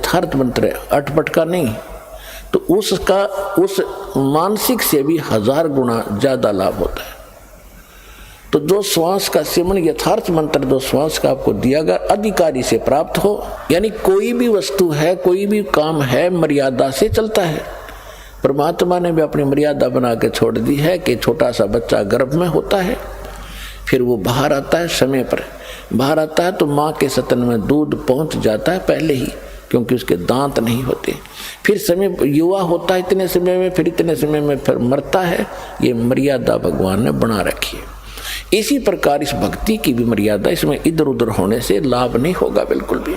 यथार्थ मंत्र है, अटपट का नहीं, तो उसका उस मानसिक से भी 1000 गुना ज्यादा लाभ होता है। तो जो श्वास का सेवन यथार्थ मंत्र जो श्वास का आपको दिया गया अधिकारी से प्राप्त हो, यानी कोई भी वस्तु है, कोई भी काम है, मर्यादा से चलता है। परमात्मा ने भी अपनी मर्यादा बना के छोड़ दी है कि छोटा सा बच्चा गर्भ में होता है, फिर वो बाहर आता है, समय पर बाहर आता है तो माँ के स्तन में दूध पहुँच जाता है पहले ही, क्योंकि उसके दांत नहीं होते। फिर समय युवा होता है इतने समय में, फिर इतने समय में फिर मरता है। ये मर्यादा भगवान ने बना रखी है। इसी प्रकार इस भक्ति की भी मर्यादा, इसमें इधर उधर होने से लाभ नहीं होगा बिल्कुल भी।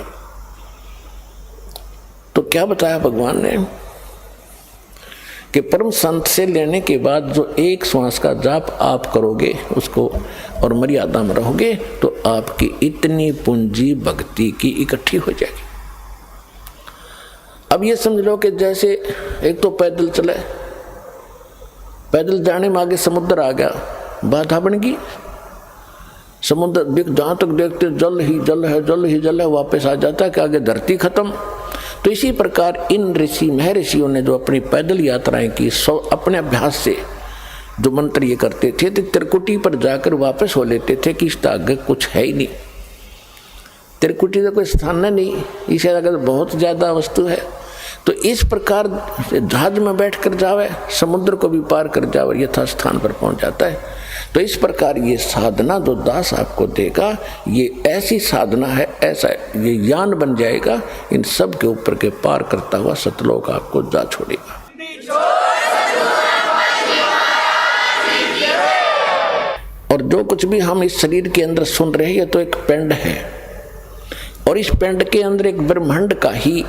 तो क्या बताया भगवान ने कि परम संत से लेने के बाद जो एक श्वास का जाप आप करोगे उसको और मर्यादा में रहोगे तो आपकी इतनी पूंजी भक्ति की इकट्ठी हो जाएगी। अब ये समझ लो कि जैसे एक तो पैदल चले, पैदल जाने में आगे समुद्र आ गया, बाधा बन गई। समुद्र जहां तक देखते जल ही जल है, जल ही जल है, वापस आ जाता है कि आगे धरती खत्म। तो इसी प्रकार इन ऋषि महर्षियों ने जो अपनी पैदल यात्राएं की, अपने अभ्यास से जो मंत्र ये करते थे तो त्रिकुटी पर जाकर वापस हो लेते थे कि इसका आगे कुछ है ही नहीं, त्रिकुटी का कोई स्थान नहीं, इसे अगर बहुत ज्यादा वस्तु है। तो इस प्रकार जहाज में बैठ कर जावे, समुद्र को भी पार कर जावे, यथा स्थान पर पहुंच जाता है। तो इस प्रकार ये साधना जो दास आपको देगा, ये ऐसी साधना है, ऐसा ये यान बन जाएगा, इन सब के ऊपर के पार करता हुआ सतलोक आपको जा छोड़ेगा। और जो कुछ भी हम इस शरीर के अंदर सुन रहे हैं ये तो एक पिंड है, और इस पिंड के अंदर एक ब्रह्मांड का ही,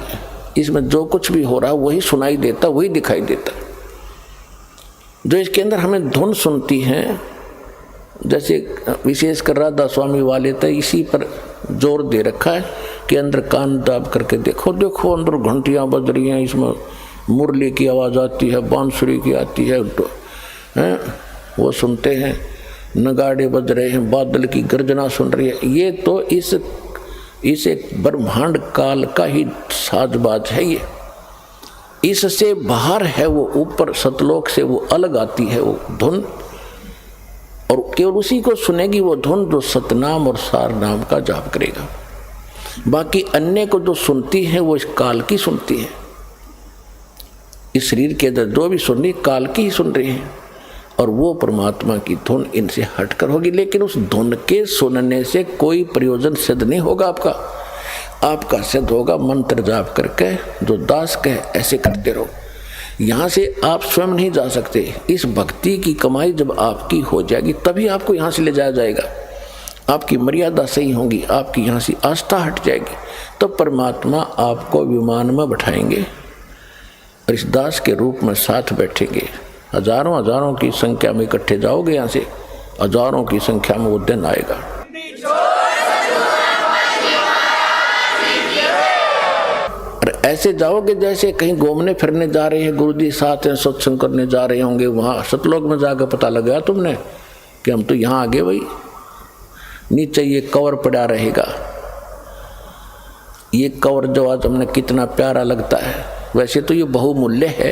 इसमें जो कुछ भी हो रहा वही सुनाई देता, वही दिखाई देता। जो इसके अंदर हमें धुन सुनती हैं, जैसे विशेषकर राधा स्वामी वाले तो इसी पर जोर दे रखा है कि अंदर कान दाब करके देखो, देखो अंदर घंटियां बज रही हैं, इसमें मुरली की आवाज़ आती है, बांसुरी की आती है, वो सुनते हैं, नगाड़े बज रहे हैं, बादल की गर्जना सुन रही है। ये तो इस एक ब्रह्मांड काल का ही साजबाज है। ये इससे बाहर है, वो ऊपर सतलोक से वो अलग आती है वो धुन, और केवल उसी को सुनेगी वो धुन जो सतनाम और सार नाम का जाप करेगा। बाकी अन्य को जो सुनती है वो इस काल की सुनती है, इस शरीर के अंदर जो भी सुन रही काल की ही सुन रही है, और वो परमात्मा की धुन इनसे हटकर होगी। लेकिन उस धुन के सुनने से कोई प्रयोजन सिद्ध नहीं होगा आपका सिद्ध होगा मंत्र जाप करके, जो दास कहे ऐसे करते रहो। यहाँ से आप स्वयं नहीं जा सकते, इस भक्ति की कमाई जब आपकी हो जाएगी तभी आपको यहाँ से ले जाया जाएगा। आपकी मर्यादा सही होगी, आपकी यहाँ से आस्था हट जाएगी, तो परमात्मा आपको विमान में बैठाएंगे और इस दास के रूप में साथ बैठेंगे। हजारों हजारों की संख्या में इकट्ठे जाओगे, यहाँ से हजारों की संख्या में वो दिन आएगा। और ऐसे जाओगे जैसे कहीं घूमने फिरने जा रहे हैं, गुरुजी साथ हैं, सत्संग करने जा रहे होंगे, वहाँ सतलोक में जाकर पता लगा तुमने कि हम तो यहाँ आ गए भाई। नीचे ये कवर पड़ा रहेगा, ये कवर जो आज हमने कितना प्यारा लगता है, वैसे तो ये बहुमूल्य है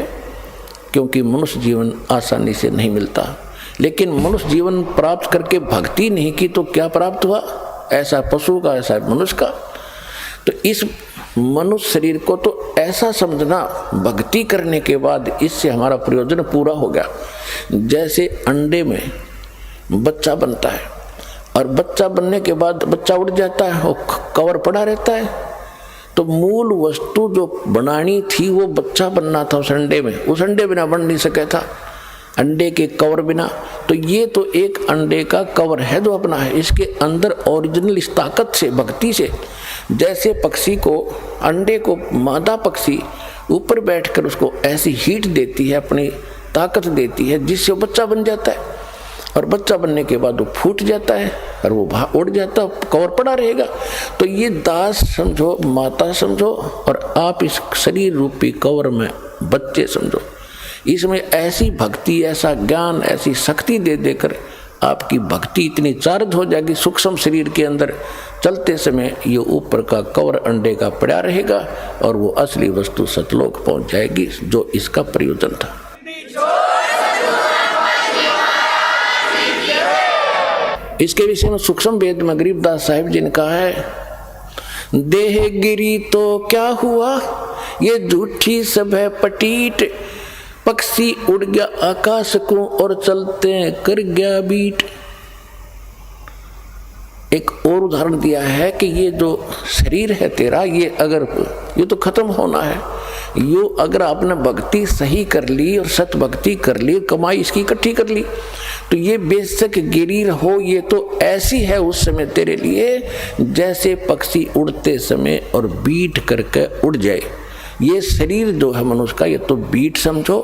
क्योंकि मनुष्य जीवन आसानी से नहीं मिलता। लेकिन मनुष्य जीवन प्राप्त करके भक्ति नहीं की तो क्या प्राप्त हुआ? ऐसा पशु का, ऐसा मनुष्य का। तो इस मनुष्य शरीर को तो ऐसा समझना, भक्ति करने के बाद इससे हमारा प्रयोजन पूरा हो गया। जैसे अंडे में बच्चा बनता है और बच्चा बनने के बाद बच्चा उड़ जाता है और कवर पड़ा रहता है, तो मूल वस्तु जो बनानी थी वो बच्चा बनना था उस अंडे में, उस अंडे बिना बन नहीं सका था, अंडे के कवर बिना। तो ये तो एक अंडे का कवर है जो अपना है, इसके अंदर ओरिजिनल इस ताकत से, भक्ति से, जैसे पक्षी को, अंडे को मादा पक्षी ऊपर बैठकर उसको ऐसी हीट देती है, अपनी ताकत देती है, जिससे वो बच्चा बन जाता है। और बच्चा बनने के बाद वो फूट जाता है और वो उड़ जाता है, कवर पड़ा रहेगा। तो ये दास समझो, माता समझो, और आप इस शरीर रूपी कवर में बच्चे समझो। इसमें ऐसी भक्ति, ऐसा ज्ञान, ऐसी शक्ति दे देकर आपकी भक्ति इतनी चार्ज हो जाएगी सूक्ष्म शरीर के अंदर, चलते समय ये ऊपर का कवर अंडे का पड़ा रहेगा और वो असली वस्तु सतलोक पहुंच जाएगी, जो इसका प्रयोजन था। इसके विषय में सूक्ष्म वेद में गरीबदास साहिब जी ने कहा है, देह गिरी तो क्या हुआ, ये झूठी सब है पटीट, पक्षी उड़ गया आकाश को और चलते कर गया बीट। एक और उदाहरण दिया है कि ये जो शरीर है तेरा, ये तो खत्म होना है, यो अगर आपने भक्ति सही कर ली और सत भक्ति कर ली, कमाई इसकी इकट्ठी कर ली, तो ये बेशक गिरी हो, ये तो ऐसी है उस समय तेरे लिए जैसे पक्षी उड़ते समय और बीट करके उड़ जाए। ये शरीर जो है मनुष्य का, ये तो बीट समझो,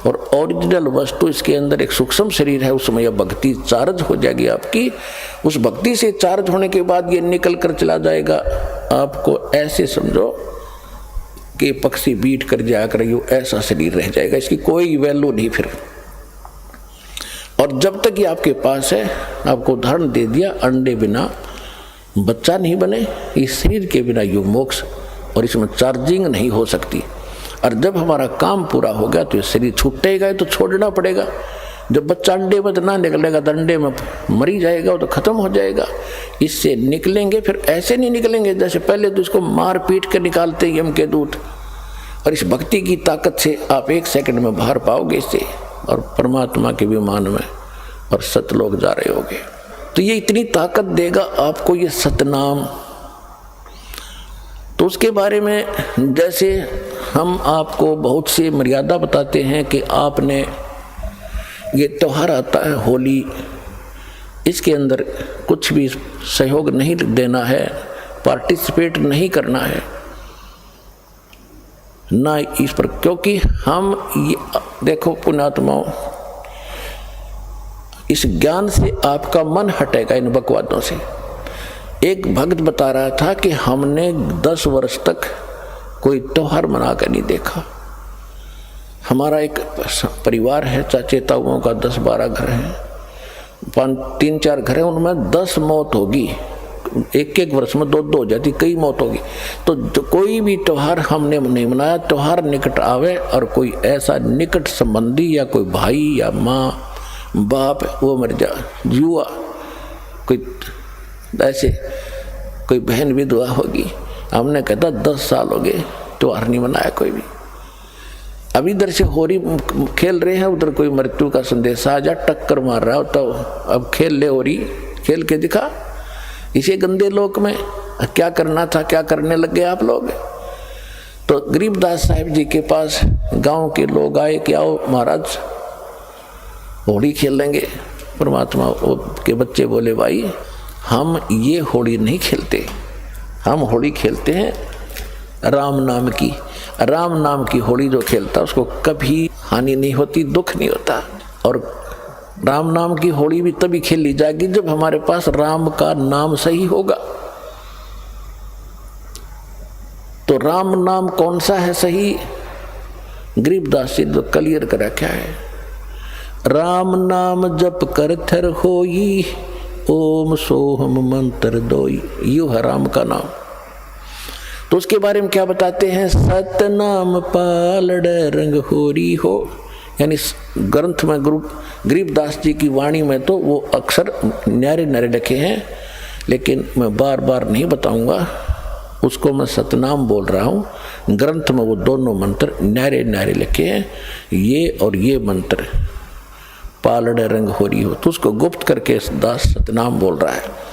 और ओरिजिनल वस्तु इसके अंदर एक सूक्ष्म शरीर है, उसमें यह भक्ति चार्ज हो जाएगी आपकी। उस भक्ति से चार्ज होने के बाद ये निकल कर चला जाएगा, आपको ऐसे समझो कि पक्षी बीट कर जाया कर, यो ऐसा शरीर रह जाएगा, इसकी कोई वैल्यू नहीं फिर। और जब तक ये आपके पास है, आपको उदाहरण दे दिया, अंडे बिना बच्चा नहीं बने, इस शरीर के बिना यो मोक्ष और इसमें चार्जिंग नहीं हो सकती। और जब हमारा काम पूरा हो गया तो ये शरीर छूटेगा, तो छोड़ना पड़ेगा। जब बच्चा अंडे में ना निकलेगा तो अंडे में मरी जाएगा, वो तो खत्म हो जाएगा। इससे निकलेंगे, फिर ऐसे नहीं निकलेंगे जैसे पहले तो इसको मार पीट कर निकालते हैं यम के दूत। और इस भक्ति की ताकत से आप 1 सेकंड में बाहर पाओगे इससे, और परमात्मा के विमान में और सतलोक जा रहे होगे। तो ये इतनी ताकत देगा आपको ये सतनाम। तो उसके बारे में जैसे हम आपको बहुत सी मर्यादा बताते हैं कि आपने ये त्यौहार आता है होली, इसके अंदर कुछ भी सहयोग नहीं देना है, पार्टिसिपेट नहीं करना है ना इस पर, क्योंकि हम ये देखो पुण्यात्माओं, इस ज्ञान से आपका मन हटेगा इन बकवादों से। एक भक्त बता रहा था कि हमने 10 वर्ष तक कोई त्योहार मना कर नहीं देखा। हमारा एक परिवार है, चाचे ताऊओं का 10-12 घर हैं, 3-4 घर हैं, उनमें 10 मौत होगी, एक वर्ष में 2 हो जाती, कई मौत होगी। तो कोई भी त्योहार हमने नहीं मनाया। त्योहार निकट आवे और कोई ऐसा निकट संबंधी या कोई भाई या माँ बाप वो मर जा, युवा कोई ऐसे कोई बहन विधवा होगी, हमने कहता 10 साल हो गए त्योहार नहीं मनाया कोई भी। अब इधर से होरी खेल रहे हैं, उधर कोई मृत्यु का संदेश आ जा, टक्कर मार रहा हो, तो अब खेल ले होरी, खेल के दिखा। इसे गंदे लोक में क्या करना था, क्या करने लग गए आप लोग। तो गरीबदास साहिब जी के पास गांव के लोग आए कि आओ महाराज होली खेल लेंगे। परमात्मा के बच्चे बोले भाई हम ये होली नहीं खेलते, हम होली खेलते हैं राम नाम की। राम नाम की होली जो खेलता उसको कभी हानि नहीं होती, दुख नहीं होता। और राम नाम की होली भी तभी खेली जाएगी जब हमारे पास राम का नाम सही होगा। तो राम नाम कौन सा है सही? गरीबदास जी जो क्लियर कर रखा है, राम नाम जप कर थर होई, ओम सोहम मंत्र दोई, यू है राम का नाम। तो उसके बारे में क्या बताते हैं, सतनाम पालड़ रंग होरी हो। यानी ग्रंथ में गरीबदास जी की वाणी में तो वो अक्षर न्यारे न्यारे लिखे हैं, लेकिन मैं बार बार नहीं बताऊंगा, उसको मैं सतनाम बोल रहा हूँ। ग्रंथ में वो दोनों मंत्र न्यारे न्यारे लिखे हैं, ये और ये मंत्र पालड़ रंग होरी हो, तो उसको गुप्त करके दास सतनाम बोल रहा है।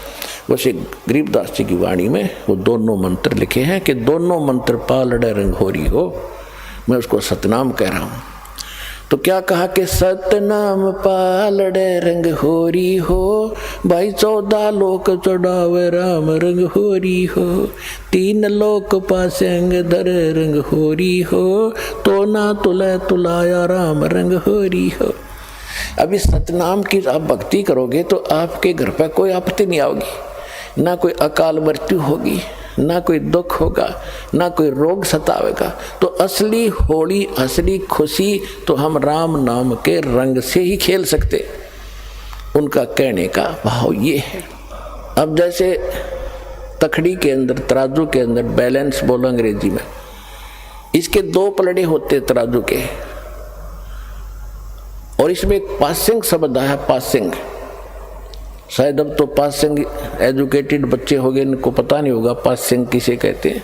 वैसे गरीबदास जी की वाणी में वो दोनों मंत्र लिखे हैं कि दोनों मंत्र पालड़ रंग होरी हो, मैं उसको सतनाम कह रहा हूँ। तो क्या कहा कि सतनाम पालड़ रंग होरी हो, भाई 14 लोक चढ़ावे राम रंग होरी हो, 3 लोक पासे अंग धर रंग होरी हो, तो ना तुले तुलाया राम रंग होरी हो। अब इस सतनाम की आप भक्ति करोगे तो आपके घर पर कोई आपत्ति नहीं आओगी, ना कोई अकाल मृत्यु होगी, ना कोई दुख होगा, ना कोई रोग सतावेगा। तो असली होली, असली खुशी तो हम राम नाम के रंग से ही खेल सकते। उनका कहने का भाव ये है। अब जैसे तखड़ी के अंदर, तराजू के अंदर बैलेंस बोलो अंग्रेजी में, इसके दो पलड़े होते तराजू के, और इसमें एक पासिंग शब्द है, पासिंग। शायद अब तो पासिंग एजुकेटेड बच्चे हो गए, इनको पता नहीं होगा पासिंग किसे कहते हैं।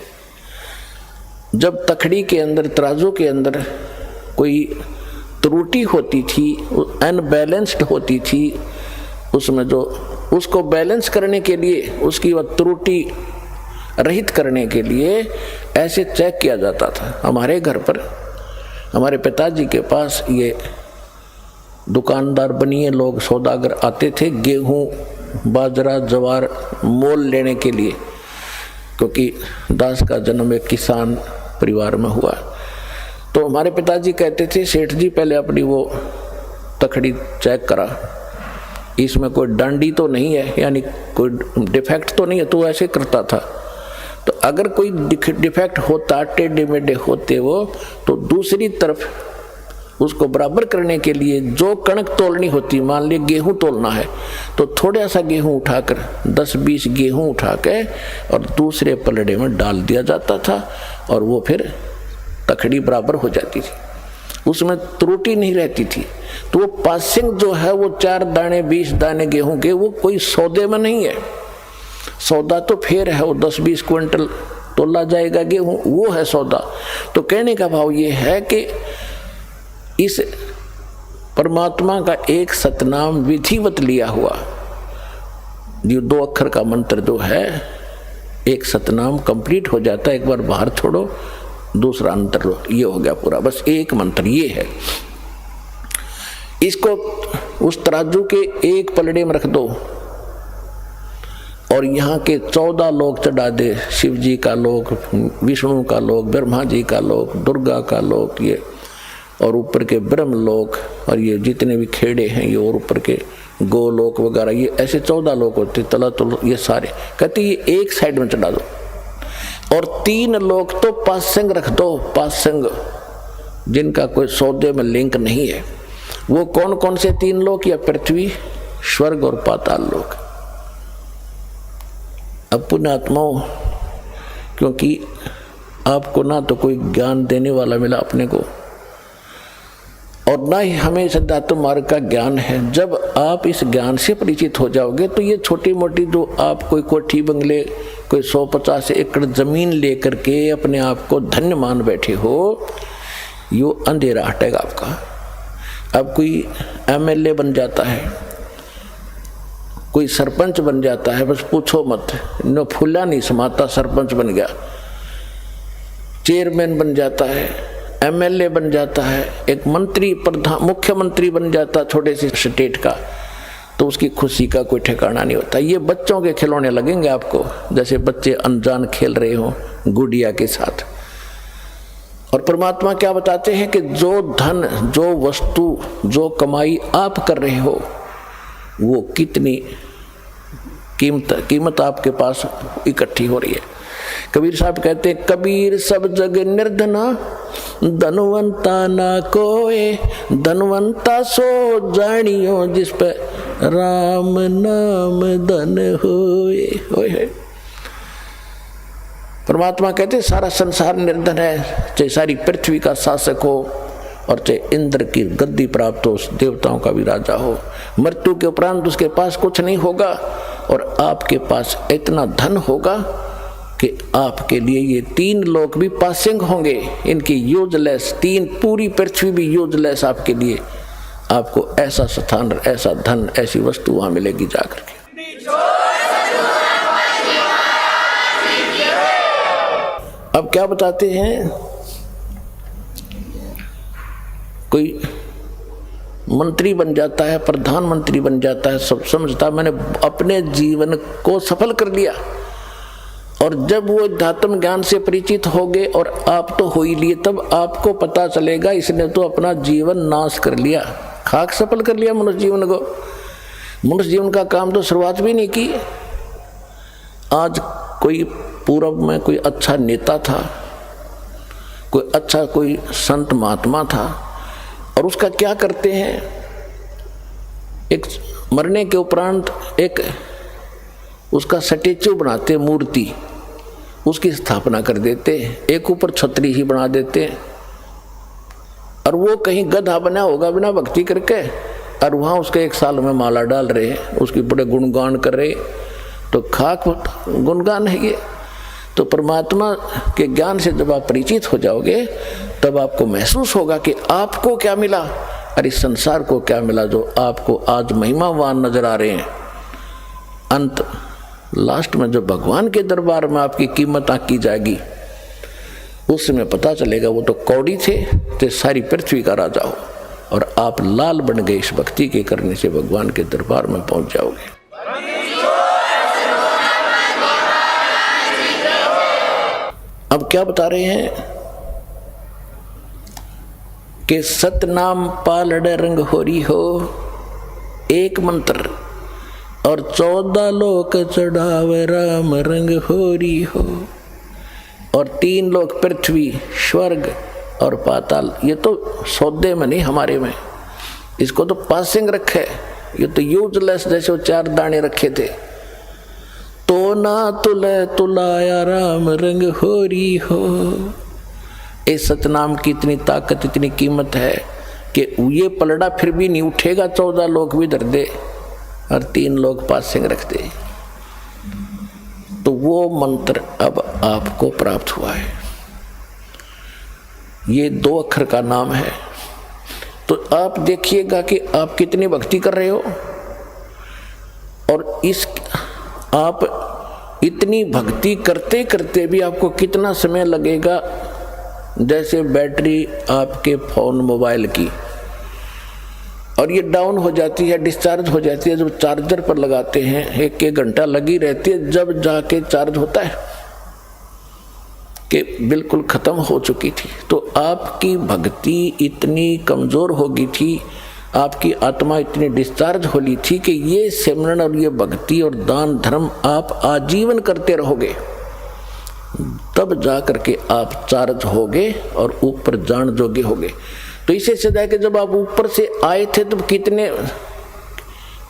जब तखड़ी के अंदर, तराजू के अंदर कोई त्रुटि होती थी, अनबैलेंस्ड होती थी, उसमें जो उसको बैलेंस करने के लिए, उसकी वह त्रुटि रहित करने के लिए ऐसे चेक किया जाता था। हमारे घर पर हमारे पिताजी के पास ये दुकानदार बनिए लोग, सौदागर आते थे गेहूं, बाजरा, ज्वार मोल लेने के लिए, क्योंकि दास का जन्म एक किसान परिवार में हुआ। तो हमारे पिताजी कहते थे, सेठ जी पहले अपनी वो तखड़ी चेक करा, इसमें कोई डांडी तो नहीं है, यानी कोई डिफेक्ट तो नहीं है। तो ऐसे करता था। तो अगर कोई डिफेक्ट होता, टेढ़े मेढ़े होते वो, तो दूसरी तरफ उसको बराबर करने के लिए जो कणक तोलनी होती, मान लीजिए गेहूं तोलना है, तो थोड़ा सा गेहूं उठाकर 10-20 गेहूं उठा के और दूसरे पलड़े में डाल दिया जाता था, और वो फिर तखड़ी बराबर हो जाती थी, उसमें त्रुटि नहीं रहती थी। तो वो पासिंग जो है, वो 4 दाने 20 दाने गेहूं के, वो कोई सौदे में नहीं है। सौदा तो फिर है, वो 10-20 क्विंटल तोला जाएगा गेहूं, वो है सौदा। तो कहने का भाव ये है कि इस परमात्मा का एक सतनाम विधिवत लिया हुआ, जो 2 अक्षर का मंत्र जो है, एक सतनाम कंप्लीट हो जाता है। एक बार बाहर छोड़ो, दूसरा अंतर लो, ये हो गया पूरा, बस एक मंत्र ये है। इसको उस तराजू के एक पलड़े में रख दो और यहाँ के 14 लोक चढ़ा दे, शिव जी का लोक, विष्णु का लोक, ब्रह्मा जी का लोक, दुर्गा का लोक, ये और ऊपर के ब्रह्म लोक, और ये जितने भी खेड़े हैं ये, और ऊपर के गोलोक वगैरह, ये ऐसे 14 लोक होते, तला तो ये सारे कहते ये एक साइड में चढ़ा दो। और 3 लोक तो पासिंग रख दो, पासिंग जिनका कोई सौदे में लिंक नहीं है। वो कौन कौन से 3 लोक? या पृथ्वी, स्वर्ग और पाताल लोक। अब पुण्यात्माओं, क्योंकि आपको ना तो कोई ज्ञान देने वाला मिला अपने को, और ना ही हमें सिद्धार्थ मार्ग का ज्ञान है। जब आप इस ज्ञान से परिचित हो जाओगे तो ये छोटी मोटी जो आप कोई कोठी बंगले, कोई 150 एकड़ जमीन लेकर के अपने आप को धन्य मान बैठे हो, यो अंधेरा हटेगा आपका। अब कोई एमएलए बन जाता है, कोई सरपंच बन जाता है, बस पूछो मत, न फूला नहीं समाता, सरपंच बन गया, चेयरमैन बन जाता है, एमएलए बन जाता है, एक मंत्री, प्रधान, मुख्यमंत्री बन जाता छोटे से स्टेट का, तो उसकी खुशी का कोई ठिकाना नहीं होता। ये बच्चों के खिलौने लगेंगे आपको, जैसे बच्चे अनजान खेल रहे हो गुड़िया के साथ। और परमात्मा क्या बताते हैं कि जो धन, जो वस्तु, जो कमाई आप कर रहे हो, वो कितनी कीमत आपके पास इकट्ठी हो रही है। कबीर साहब कहते हैं, कबीर सब जग निर्धना, धनवंता ना कोए, धनवंता सो जानियो, जिस पे राम नाम धन होए। होए परमात्मा कहते सारा संसार निर्धन है, चाहे सारी पृथ्वी का शासक हो और चाहे इंद्र की गद्दी प्राप्त हो, देवताओं का भी राजा हो, मृत्यु के उपरांत उसके पास कुछ नहीं होगा, और आपके पास इतना धन होगा कि आपके लिए ये 3 लोक भी पासिंग होंगे, इनकी यूजलेस, 3 पूरी पृथ्वी भी यूजलेस आपके लिए। आपको ऐसा स्थान, ऐसा धन, ऐसी वस्तु वहां मिलेगी जाकर के। अब क्या बताते हैं, कोई मंत्री बन जाता है, प्रधानमंत्री बन जाता है, सब समझता मैंने अपने जीवन को सफल कर लिया। और जब वो अध्यात्म ज्ञान से परिचित हो गए, और आप तो हो ही लिए, तब आपको पता चलेगा इसने तो अपना जीवन नाश कर लिया, खाक सफल कर लिया मनुष्य जीवन को। मनुष्य जीवन का काम तो शुरुआत भी नहीं की। आज कोई पूर्व में कोई अच्छा नेता था, कोई अच्छा कोई संत महात्मा था, और उसका क्या करते हैं, एक मरने के उपरांत एक उसका स्टैच्यू बनाते, मूर्ति उसकी स्थापना कर देते, एक ऊपर छतरी ही बना देते, और वो कहीं गधा बना होगा बिना भक्ति करके, और वहाँ उसके 1 साल में माला डाल रहे हैं, उसकी बड़े गुणगान कर रहे, तो खाक गुणगान है ये। तो परमात्मा के ज्ञान से जब आप परिचित हो जाओगे तब आपको महसूस होगा कि आपको क्या मिला और इस संसार को क्या मिला जो आपको आज महिमावान नजर आ रहे हैं। अंत लास्ट में जो भगवान के दरबार में आपकी कीमत आंकी जाएगी उस समय पता चलेगा वो तो कौड़ी थे तो सारी पृथ्वी का राजा हो, और आप लाल बन गए इस भक्ति के करने से भगवान के दरबार में पहुंच जाओगे। अब क्या बता रहे हैं कि सतनाम पालड़ रंग होरी हो, एक मंत्र और 14 लोक चढ़ावे राम रंग होरी हो, और 3 लोक पृथ्वी स्वर्ग और पाताल। ये तो सौदे में नहीं हमारे में, इसको तो पासिंग रखे, ये तो यूजलेस जैसे वो 4 दाने रखे थे। तो ना तुले तुलाया राम रंग होरी हो। इस सतनाम की इतनी ताकत, इतनी कीमत है कि ये पलड़ा फिर भी नहीं उठेगा, 14 लोग भी धर दे और 3 लोग पासिंग रख दे। तो वो मंत्र अब आपको प्राप्त हुआ है, ये 2 अक्षर का नाम है। तो आप देखिएगा कि आप कितनी भक्ति कर रहे हो, और इस आप इतनी भक्ति करते करते भी आपको कितना समय लगेगा। जैसे बैटरी आपके फोन मोबाइल की, और ये डाउन हो जाती है, डिस्चार्ज हो जाती है, जब चार्जर पर लगाते हैं 1-1 घंटा लगी रहती है, जब जाके चार्ज होता है कि बिल्कुल खत्म हो चुकी थी। तो आपकी भक्ति इतनी कमजोर हो गई थी, आपकी आत्मा इतनी डिस्चार्ज हो ली थी कि ये सिमरन और ये भक्ति और दान धर्म आप आजीवन करते रहोगे, तब जा करके आप चार्ज होगे और ऊपर जान जोगे होगे। तो इसे सदा कि जब आप ऊपर से आए थे तब कितने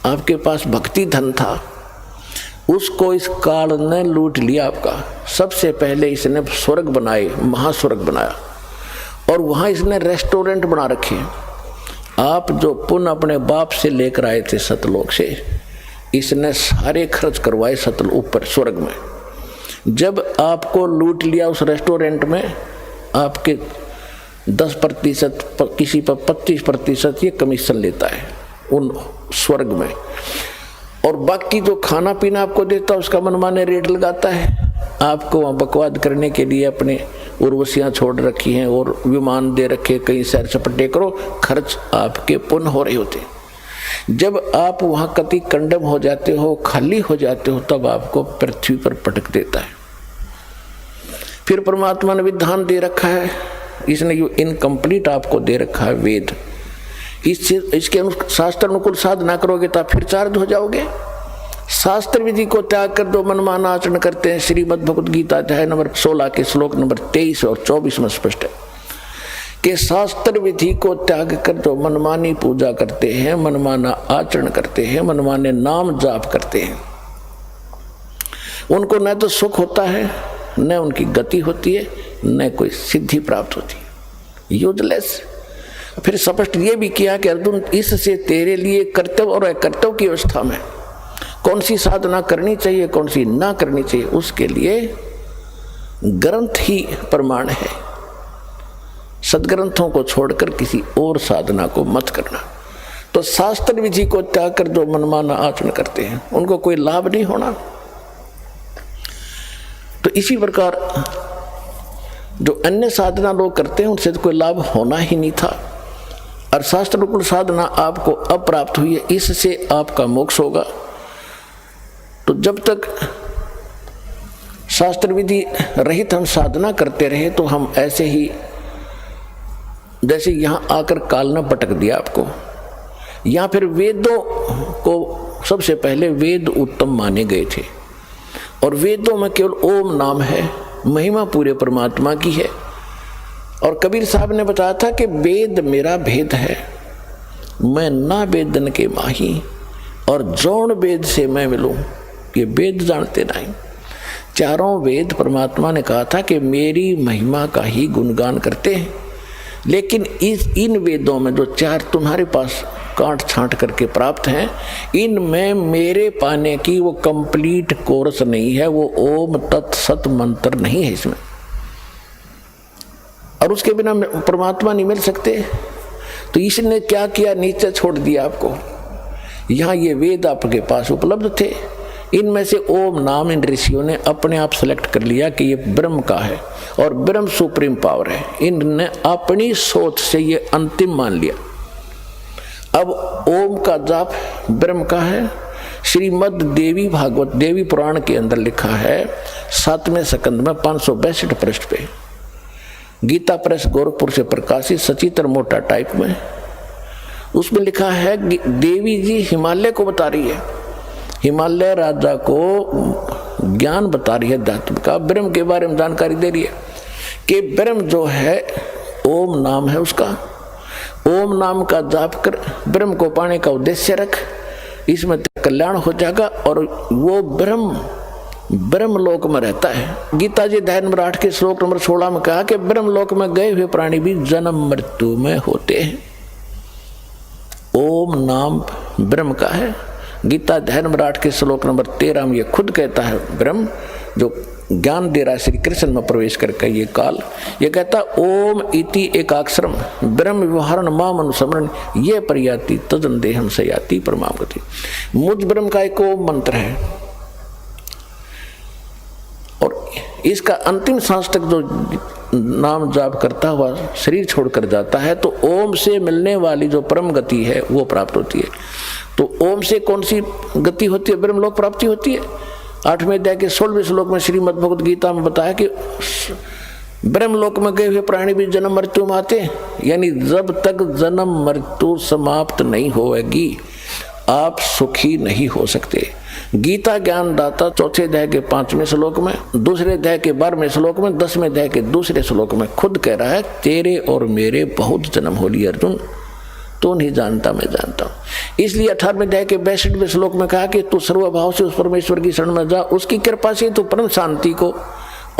आपके पास भक्ति धन था, उसको इस काल ने लूट लिया आपका। सबसे पहले इसने स्वर्ग बनाए, महास्वर्ग बनाया, और वहाँ इसने रेस्टोरेंट बना रखे। आप जो पुण्य अपने बाप से लेकर आए थे सतलोक से, इसने सारे खर्च करवाए सतल ऊपर स्वर्ग में। जब आपको लूट लिया उस रेस्टोरेंट में, आपके 10% किसी पर 25% ये कमीशन लेता है उन स्वर्ग में, और बाकी जो खाना पीना आपको देता है उसका मनमाने रेट लगाता है। आपको वहाँ बकवाद करने के लिए अपने उर्वशियाँ छोड़ रखी हैं और विमान दे रखे, कहीं सैर सपटे करो, खर्च आपके पुण्य हो रहे होते। जब आप वहाँ कति कंडम हो जाते हो, खाली हो जाते हो, तब आपको पृथ्वी पर पटक देता है। फिर परमात्मा ने विधान दे रखा है, इसने जो इनकम्प्लीट आपको दे रखा है वेद, इसके शास्त्र अनुकूल साधना करोगे तो आप फिर चार्ज हो जाओगे। शास्त्र विधि को त्याग कर दो, मनमाना आचरण करते हैं। श्रीमद् भगवद गीता अध्याय नंबर 16 के श्लोक नंबर 23 और 24 में स्पष्ट है कि शास्त्र विधि को त्याग कर दो, मनमानी पूजा करते हैं, मनमाना आचरण करते हैं, मनमाने नाम जाप करते हैं, उनको न तो सुख होता है, न उनकी गति होती है, न कोई सिद्धि प्राप्त होती है, यूजलेस। फिर स्पष्ट ये भी किया कि अर्जुन, इससे तेरे लिए कर्तव्य और अकर्तव्य की अवस्था में कौन सी साधना करनी चाहिए, कौन सी ना करनी चाहिए, उसके लिए ग्रंथ ही प्रमाण है। सदग्रंथों को छोड़कर किसी और साधना को मत करना। तो शास्त्र विधि को त्याग कर जो मनमाना आचरण करते हैं उनको कोई लाभ नहीं होना। तो इसी प्रकार जो अन्य साधना लोग करते हैं उनसे तो कोई लाभ होना ही नहीं था, और शास्त्र अनुकूल साधना आपको अब प्राप्त हुई है, इससे आपका मोक्ष होगा। तो जब तक शास्त्र विधि रहित हम साधना करते रहे तो हम ऐसे ही, जैसे यहाँ आकर काल ने पटक दिया आपको। यहाँ फिर वेदों को सबसे पहले वेद उत्तम माने गए थे, और वेदों में केवल ओम नाम है, महिमा पूरे परमात्मा की है। और कबीर साहब ने बताया था कि वेद मेरा भेद है, मैं ना वेदन के माही, और जौन वेद से मैं मिलूं, ये वेद जानते नहीं। चारों वेद परमात्मा ने कहा था कि मेरी महिमा का ही गुणगान करते हैं, लेकिन इन वेदों में जो चार तुम्हारे पास काट छांट करके प्राप्त हैं, इनमें मेरे पाने की वो कंप्लीट कोर्स नहीं है, वो ओम तत् सत मंत्र नहीं है इसमें, और उसके बिना परमात्मा नहीं मिल सकते। तो इसने क्या किया, नीचे छोड़ दिया आपको। यहाँ ये वेद आपके पास उपलब्ध थे, इनमें से ओम नाम इन ऋषियों ने अपने आप सेलेक्ट कर लिया कि ये ब्रह्म का है और ब्रह्म सुप्रीम पावर है। इनने अपनी सोच से ये अंतिम मान लिया। अब ओम का जाप ब्रह्म का है। श्रीमद् देवी भागवत देवी पुराण के अंदर लिखा है 7वें स्कंद में 562 पृष्ठ पे, गीता प्रेस गोरखपुर से प्रकाशित सचित्र मोटा टाइप में, उसमें लिखा है देवी जी हिमालय को बता रही है, हिमालय राजा को ज्ञान बता रही है अध्यात्म का, ब्रह्म के बारे में जानकारी दे रही है कि ब्रह्म जो है ओम नाम है उसका, ओम नाम का जाप कर ब्रह्म को पाने का उद्देश्य रख, इसमें कल्याण हो जाएगा और वो ब्रह्म लोक में रहता है। गीता जी अध्याय नंबर 8 के श्लोक नंबर 16 में कहा कि ब्रह्म लोक में गए हुए प्राणी भी जन्म मृत्यु में होते हैं। ओम नाम ब्रह्म का है। गीता अध्याय नंबर 8 के श्लोक नंबर 13 में ये खुद कहता है ब्रह्म जो ज्ञान दे रहा है श्री कृष्ण में प्रवेश करके ये काल, ये कहता ओम इति एकाक्षरम ब्रह्म व्यवहारण माम अनुस्मरण ये प्रयाति तदन देहम सयाति परमागति। मुझ ब्रह्म का एक ओम मंत्र है और इसका अंतिम सांस तक जो नाम जाप करता हुआ शरीर छोड़कर जाता है तो ओम से मिलने वाली जो परम गति है वो प्राप्त होती है। तो ओम से कौन सी गति होती है, ब्रह्म लोक प्राप्ति होती है। 8वें अध्याय के 16वें श्लोक में श्रीमद् भगवद गीता में बताया कि ब्रह्म लोक में गए हुए प्राणी भी जन्म मृत्यु में आते, यानी जब तक जन्म मृत्यु समाप्त नहीं होगी आप सुखी नहीं हो सकते। गीता ज्ञान दाता 4थे अध्याय के 5वें श्लोक में, 2रे अध्याय के 12वें श्लोक में, 10वें अध्याय के 2रे श्लोक में खुद कह रहा है तेरे और मेरे बहुत जन्म हो लिए अर्जुन, तो नहीं जानता मैं जानता हूं। इसलिए 18वें अध्याय के 62वें श्लोक में कहा कि तू सर्वभाव से उस परमेश्वर की शरण में जा, उसकी कृपा से तू परम शांति को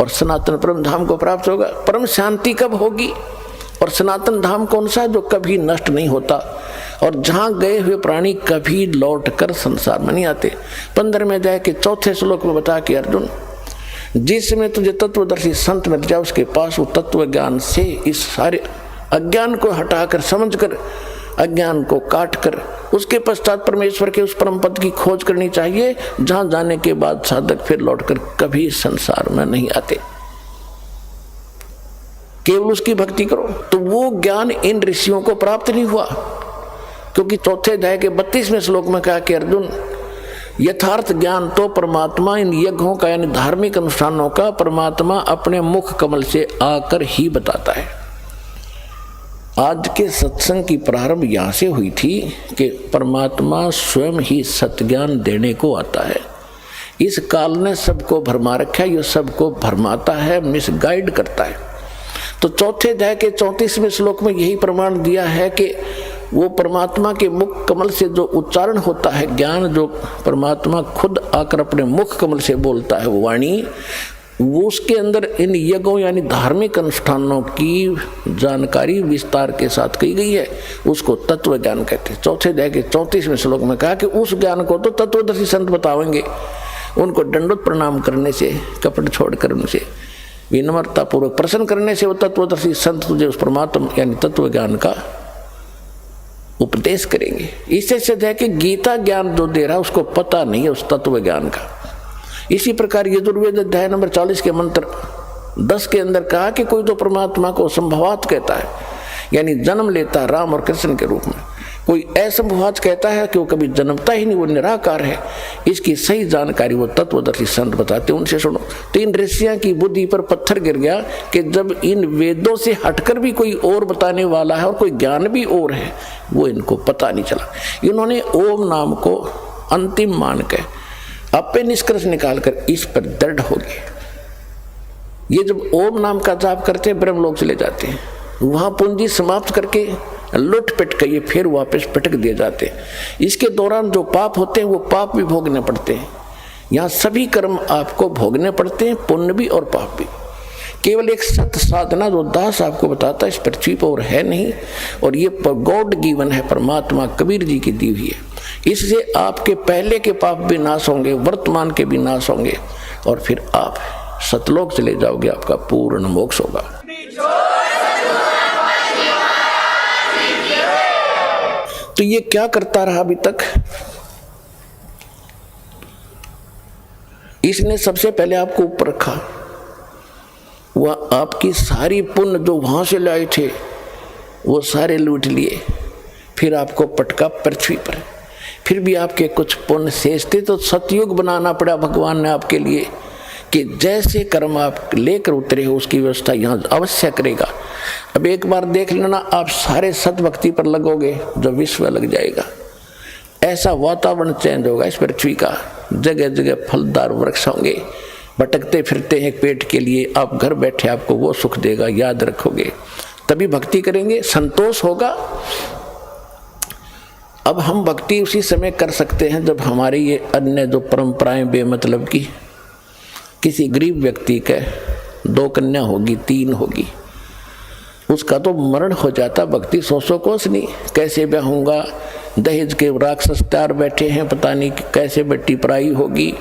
और सनातन परम धाम को प्राप्त होगा। परम शांति कब होगी और सनातन धाम कौन सा, जो कभी नष्ट नहीं होता और जहां गए हुए प्राणी कभी लौटकर संसार में नहीं आते। 15वें अध्याय के 4थे श्लोक में बता कि अर्जुन जिसमें तुझे तत्वदर्शी संत मिल जाए उसके पास वो तत्व ज्ञान से इस सारे अज्ञान को हटाकर समझकर अज्ञान को काट कर उसके पश्चात परमेश्वर के उस परम पद की खोज करनी चाहिए जहां जाने के बाद साधक फिर लौटकर कभी संसार में नहीं आते, केवल उसकी भक्ति करो। तो वो ज्ञान इन ऋषियों को प्राप्त नहीं हुआ, क्योंकि 4थे अध्याय के 32वें श्लोक में कहा कि अर्जुन यथार्थ ज्ञान तो परमात्मा इन यज्ञों का यानी धार्मिक अनुष्ठानों का परमात्मा अपने मुख कमल से आकर ही बताता है। आज के सत्संग की प्रारंभ यहाँ से हुई थी कि परमात्मा स्वयं ही सत्ज्ञान देने को आता है। इस काल ने सबको भरमा रखा है, ये सबको भरमाता है, मिसगाइड करता है। तो 4थे अध्याय के 34वें श्लोक में यही प्रमाण दिया है कि वो परमात्मा के मुख कमल से जो उच्चारण होता है ज्ञान, जो परमात्मा खुद आकर अपने मुख कमल से बोलता है वो वाणी, वो उसके अंदर इन यज्ञों यानी धार्मिक अनुष्ठानों की जानकारी विस्तार के साथ की गई है, उसको तत्व ज्ञान कहते हैं। 4थे अध्याय के 34वें श्लोक में कहा कि उस ज्ञान को तो तत्वदर्शी संत बतावेंगे, उनको दंडोत प्रणाम करने से, कपट छोड़कर उनसे विनम्रता पूर्वक प्रसन्न करने से वो तत्वदर्शी संत तुझे उस परमात्मा यानी तत्व ज्ञान का उपदेश करेंगे। इससे सिद्ध है कि गीता ज्ञान जो दे रहा है उसको पता नहीं है उस तत्व ज्ञान का। इसी प्रकार यजुर्वेद अध्याय नंबर 40 के मंत्र 10 के अंदर कहा कि कोई तो परमात्मा को संभवात कहता है, यानी जन्म लेता है राम और कृष्ण के रूप में, कोई असंभवात कहता है कि वो कभी जन्मता ही नहीं, वो निराकार है। इसकी सही जानकारी वो तत्वदर्शी संत बताते, उनसे सुनो। तो इन ऋषियों की बुद्धि पर पत्थर गिर गया कि जब इन वेदों से हटकर भी कोई और बताने वाला है और कोई ज्ञान भी और है, वो इनको पता नहीं चला। इन्होंने ओम नाम को अंतिम मान के अपने निष्कर्ष निकालकर इस पर दृढ़ हो गए। ये जब ओम नाम का जाप करते हैं ब्रह्मलोक चले जाते हैं, वहां पूंजी समाप्त करके लुट पिट के ये फिर वापस पटक दिए जाते हैं। इसके दौरान जो पाप होते हैं वो पाप भी भोगने पड़ते हैं। यहाँ सभी कर्म आपको भोगने पड़ते हैं, पुण्य भी और पाप भी। केवल एक सत्य साधना जो दास आपको बताता है इस पृथ्वी पर और है नहीं, और ये गॉड गिवन है, परमात्मा कबीर जी की दी हुई है। इससे आपके पहले के पाप भी नाश होंगे, वर्तमान के भी नाश होंगे, और फिर आप सतलोक चले जाओगे, आपका पूर्ण मोक्ष होगा। तो ये क्या करता रहा अभी तक? इसने सबसे पहले आपको ऊपर रखा, वह आपकी सारी पुण्य जो वहां से लाए थे वो सारे लूट लिए, फिर आपको पटका पृथ्वी पर। फिर भी आपके कुछ पुण्य शेष थे तो सतयुग बनाना पड़ा भगवान ने आपके लिए, कि जैसे कर्म आप लेकर उतरे हो उसकी व्यवस्था यहाँ अवश्य करेगा। अब एक बार देख लेना, आप सारे सतभक्ति पर लगोगे जो विश्व लग जाएगा। ऐसा वातावरण चेंज होगा इस पृथ्वी का, जगह जगह फलदार वृक्ष होंगे, भटकते फिरते हैं पेट के लिए, आप घर बैठे आपको वो सुख देगा, याद रखोगे, तभी भक्ति करेंगे, संतोष होगा। अब हम भक्ति उसी समय कर सकते हैं जब हमारी ये अन्य जो परंपराएं बेमतलब की, किसी गरीब व्यक्ति के 2 कन्या होगी, 3 होगी, उसका तो मरण हो जाता, भक्ति 100 कोस नहीं, कैसे ब्याहूंगा, दहेज के राक्षस 4 बैठे हैं, पता नहीं कैसे बेटी पराई होगी,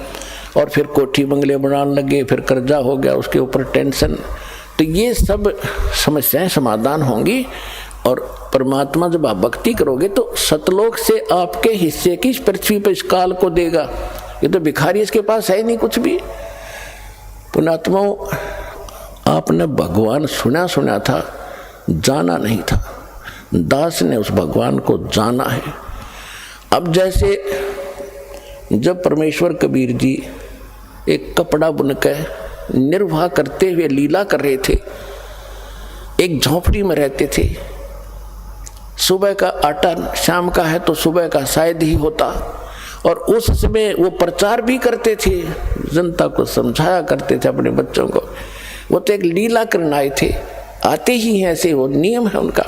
और फिर कोठी बंगले बनाने लगे, फिर कर्जा हो गया, उसके ऊपर टेंशन। तो ये सब समस्याएं समाधान होंगी, और परमात्मा जब आप भक्ति करोगे तो सतलोक से आपके हिस्से की इस पृथ्वी पर इस काल को देगा। ये तो भिखारी, इसके पास है नहीं कुछ भी। पुण्यात्माओं, आपने भगवान सुना था, जाना नहीं था। दास ने उस भगवान को जाना है। अब जैसे जब परमेश्वर कबीर जी एक कपड़ा बुनकर निर्वाह करते हुए लीला कर रहे थे, एक झोपड़ी में रहते थे, सुबह का आटा शाम का है तो सुबह का शायद ही होता, और उस समय वो प्रचार भी करते थे, जनता को समझाया करते थे अपने बच्चों को। वो तो एक लीला करने आए थे, आते ही हैं, ऐसे वो नियम है उनका,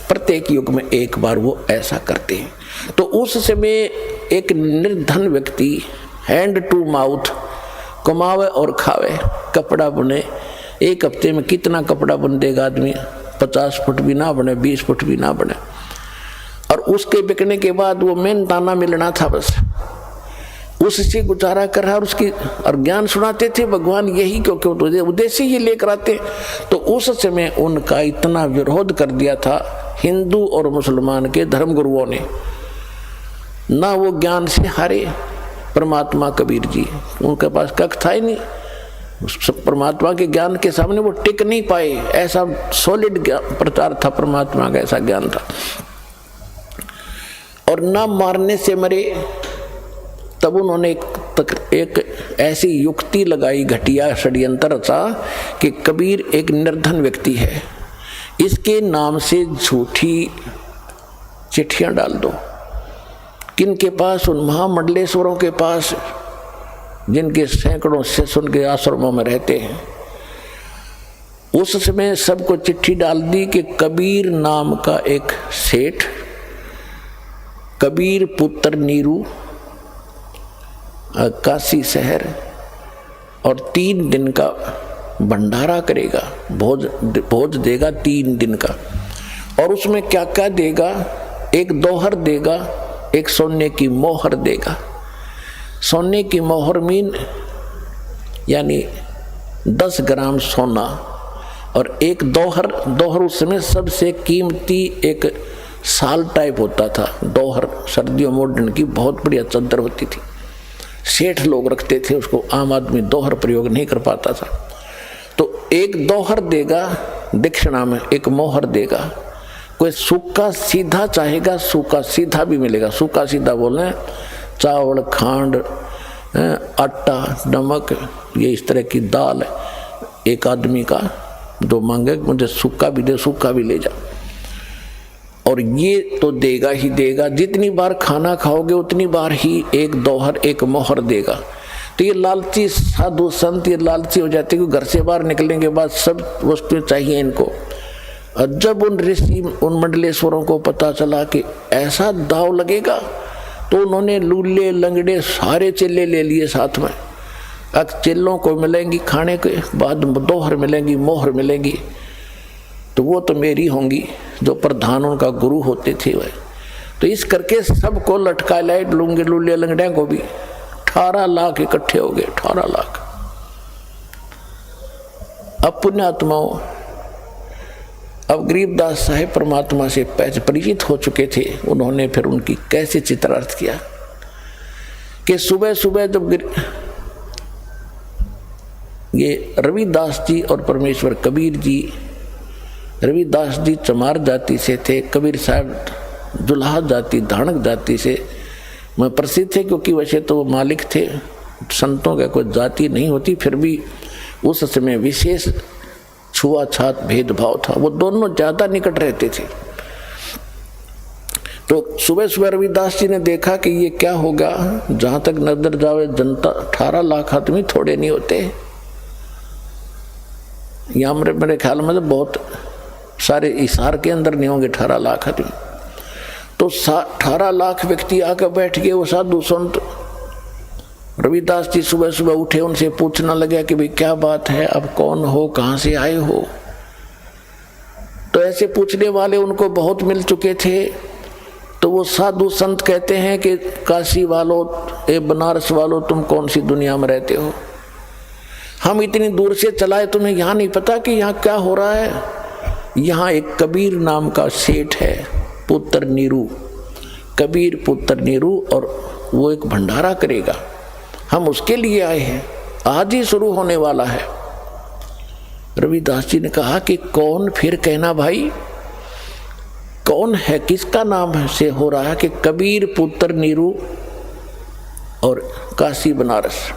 प्रत्येक युग में एक बार वो ऐसा करते हैं। तो उस समय एक निर्धन व्यक्ति हैंड टू माउथ कमावे और खावे, कपड़ा बुने। एक हफ्ते में कितना कपड़ा बुन देगा आदमी? 50 फुट भी ना बने, 20 फुट भी ना बने, और उसके बिकने के बाद वो मेहनताना मिलना था, बस उससे गुजारा कर रहा, और उसकी और ज्ञान सुनाते थे भगवान, यही क्योंकि उद्देश्य ही लेकर आते। तो उस समय उनका इतना विरोध कर दिया था हिंदू और मुसलमान के धर्मगुरुओं ने, ना वो ज्ञान से हारे। परमात्मा कबीर जी, उनके पास कख था ही नहीं, परमात्मा के ज्ञान के सामने वो टिक नहीं पाए। ऐसा सॉलिड प्रचार था परमात्मा का, ऐसा ज्ञान था। और ना मारने से मरे, तब उन्होंने एक ऐसी युक्ति लगाई, घटिया षड्यंत्र रचा कि कबीर एक निर्धन व्यक्ति है, इसके नाम से झूठी चिट्ठियां डाल दो। किनके पास? उन महामंडलेश्वरों के पास, जिनके सैकड़ों शिष्य उनके आश्रमों में रहते हैं। उस समय सबको चिट्ठी डाल दी कि कबीर नाम का एक सेठ, कबीर पुत्र नीरू, काशी शहर, और 3 दिन का भंडारा करेगा, भोज देगा 3 दिन का। और उसमें क्या क्या देगा? एक दोहर देगा, एक सोने की मोहर देगा। सोने की मोहर मीन यानी 10 ग्राम सोना, और एक दोहर उस समय सबसे कीमती एक साल टाइप होता था। दोहर सर्दियों मॉडर्न की बहुत बढ़िया चादर होती थी, सेठ लोग रखते थे उसको, आम आदमी दोहर प्रयोग नहीं कर पाता था। तो एक दोहर देगा दक्षिणा में, एक मोहर देगा। कोई सूखा सीधा चाहेगा, सूखा सीधा भी मिलेगा। सूखा सीधा बोले चावल, खांड, आटा, नमक, ये इस तरह की दाल। एक आदमी का जो मांगे मुझे सूखा भी दे, सूखा भी ले जा। और ये तो देगा ही देगा, जितनी बार खाना खाओगे उतनी बार ही एक दोहर, एक मोहर देगा। तो ये लालची साधु संत ये लालची हो जाते हैं, घर से बाहर निकलने के बाद सब वस्तुएं चाहिए इनको। जब उन ऋषि उन मंडलेश्वरों को पता चला कि ऐसा दाव लगेगा, तो उन्होंने लूले लंगड़े सारे चेले ले लिए साथ में। अब चेलों को मिलेंगी खाने के बाद दोहर मिलेंगी, मोहर मिलेंगी, तो वो तो मेरी होंगी, जो प्रधान उनका गुरु होते थे वह। तो इस करके सबको लटका लाए, लूंगे लूले लंगड़े को भी। 18 लाख इकट्ठे हो गए, 18 लाख। अब पुण्यात्माओं, अब गरीबदास साहेब परमात्मा से परिचित हो चुके थे। उन्होंने फिर उनकी कैसे चित्रार्थ किया कि सुबह सुबह जब ये रविदास जी और परमेश्वर कबीर जी, रविदास जी चमार जाति से थे, कबीर साहब दुल्हा जाति धाणक जाति से मैं प्रसिद्ध थे, क्योंकि वैसे तो वो मालिक थे, संतों का कोई जाति नहीं होती, फिर भी उस समय विशेष छुआछात भेदभाव था, वो दोनों ज्यादा निकट रहते थे। तो सुबह सुबह रविदास जी ने देखा कि ये क्या होगा, जहां तक नजर जावे जनता 18 लाख आदमी थोड़े नहीं होते, या मेरे ख्याल में तो बहुत सारे इशार के अंदर नहीं होंगे 18 लाख आदमी। तो 18 लाख व्यक्ति आकर बैठ गए। वो साधु संत रविदास जी सुबह सुबह उठे, उनसे पूछना लगा कि भाई क्या बात है, अब कौन हो, कहाँ से आए हो। तो ऐसे पूछने वाले उनको बहुत मिल चुके थे। तो वो साधु संत कहते हैं कि काशी वालों, ए बनारस वालों, तुम कौन सी दुनिया में रहते हो, हम इतनी दूर से चलाए, तुम्हें यहाँ नहीं पता कि यहाँ क्या हो रहा है। यहाँ एक कबीर नाम का सेठ है, पुत्र नीरू, कबीर पुत्र नीरू, और वो एक भंडारा करेगा, हम उसके लिए आए हैं, आज ही शुरू होने वाला है। रविदास जी ने कहा कि कौन, फिर कहना भाई कौन है, किसका नाम से हो रहा है कि कबीर पुत्र नीरू और काशी बनारस।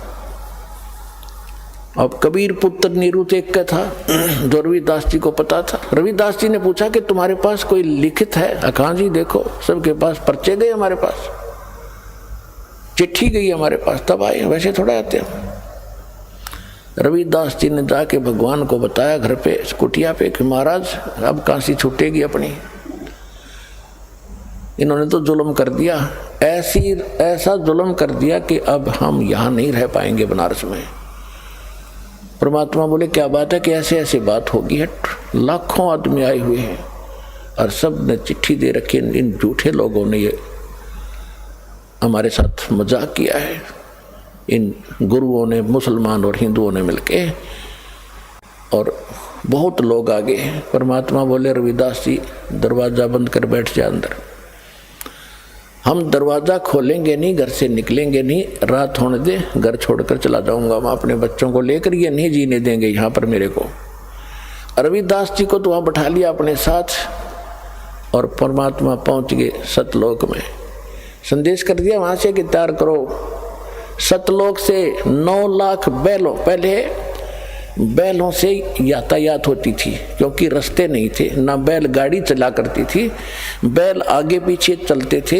अब कबीर पुत्र नीरू तो एक का था, जो रविदास जी को पता था। रविदास जी ने पूछा कि तुम्हारे पास कोई लिखित है? अकां जी देखो, सबके पास पर्चे गए, हमारे पास चिट्ठी गई हमारे पास, तब आए, वैसे थोड़ा आते हैं। रविदास जी ने जाके भगवान को बताया घर पे कुटिया पे कि महाराज अब काशी छूटेगी अपनी, इन्होंने तो जुल्म कर दिया, ऐसा जुल्म कर दिया कि अब हम यहाँ नहीं रह पाएंगे बनारस में। परमात्मा बोले क्या बात है कि ऐसे ऐसे बात होगी है, लाखों आदमी आए हुए हैं और सब ने चिट्ठी दे रखी, इन झूठे लोगों ने ये हमारे साथ मजाक किया है, इन गुरुओं ने, मुसलमान और हिंदुओं ने मिलके, और बहुत लोग आ गए हैं। परमात्मा बोले रविदास जी दरवाजा बंद कर बैठ जा अंदर, हम दरवाजा खोलेंगे नहीं, घर से निकलेंगे नहीं, रात होने दे, घर छोड़कर चला जाऊंगा मैं अपने बच्चों को लेकर, ये नहीं जीने देंगे यहाँ पर मेरे को। रविदास जी को तो वहाँ बैठा लिया अपने साथ, और परमात्मा पहुँच गए सतलोक में। संदेश कर दिया वहाँ से कि तैयार करो, सतलोक से 9 लाख बैलों, पहले बैलों से यातायात होती थी क्योंकि रास्ते नहीं थे, ना बैल गाड़ी चला करती थी, बैल आगे पीछे चलते थे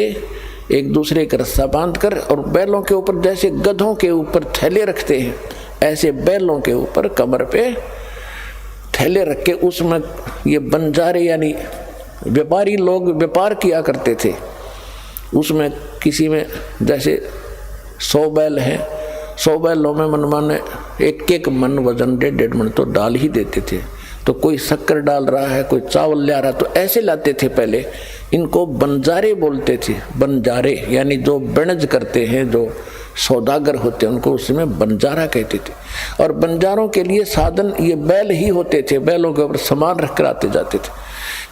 एक दूसरे का रस्सा बांधकर, और बैलों के ऊपर जैसे गधों के ऊपर थैले रखते हैं, ऐसे बैलों के ऊपर कमर पे थैले रख के उसमें ये बंजारे यानी व्यापारी लोग व्यापार किया करते थे। उसमें किसी में जैसे 100 बैल हैं, 100 बैलों में मनमाने एक मन वजन 1.5 मन तो डाल ही देते थे। तो कोई शक्कर डाल रहा है, कोई चावल ले रहा, तो ऐसे लाते थे पहले। इनको बंजारे बोलते थे, बंजारे यानी जो बनज करते हैं, जो सौदागर होते हैं, उनको उसमें बंजारा कहते थे। और बंजारों के लिए साधन ये बैल ही होते थे, बैलों के ऊपर सामान रख कर आते जाते थे,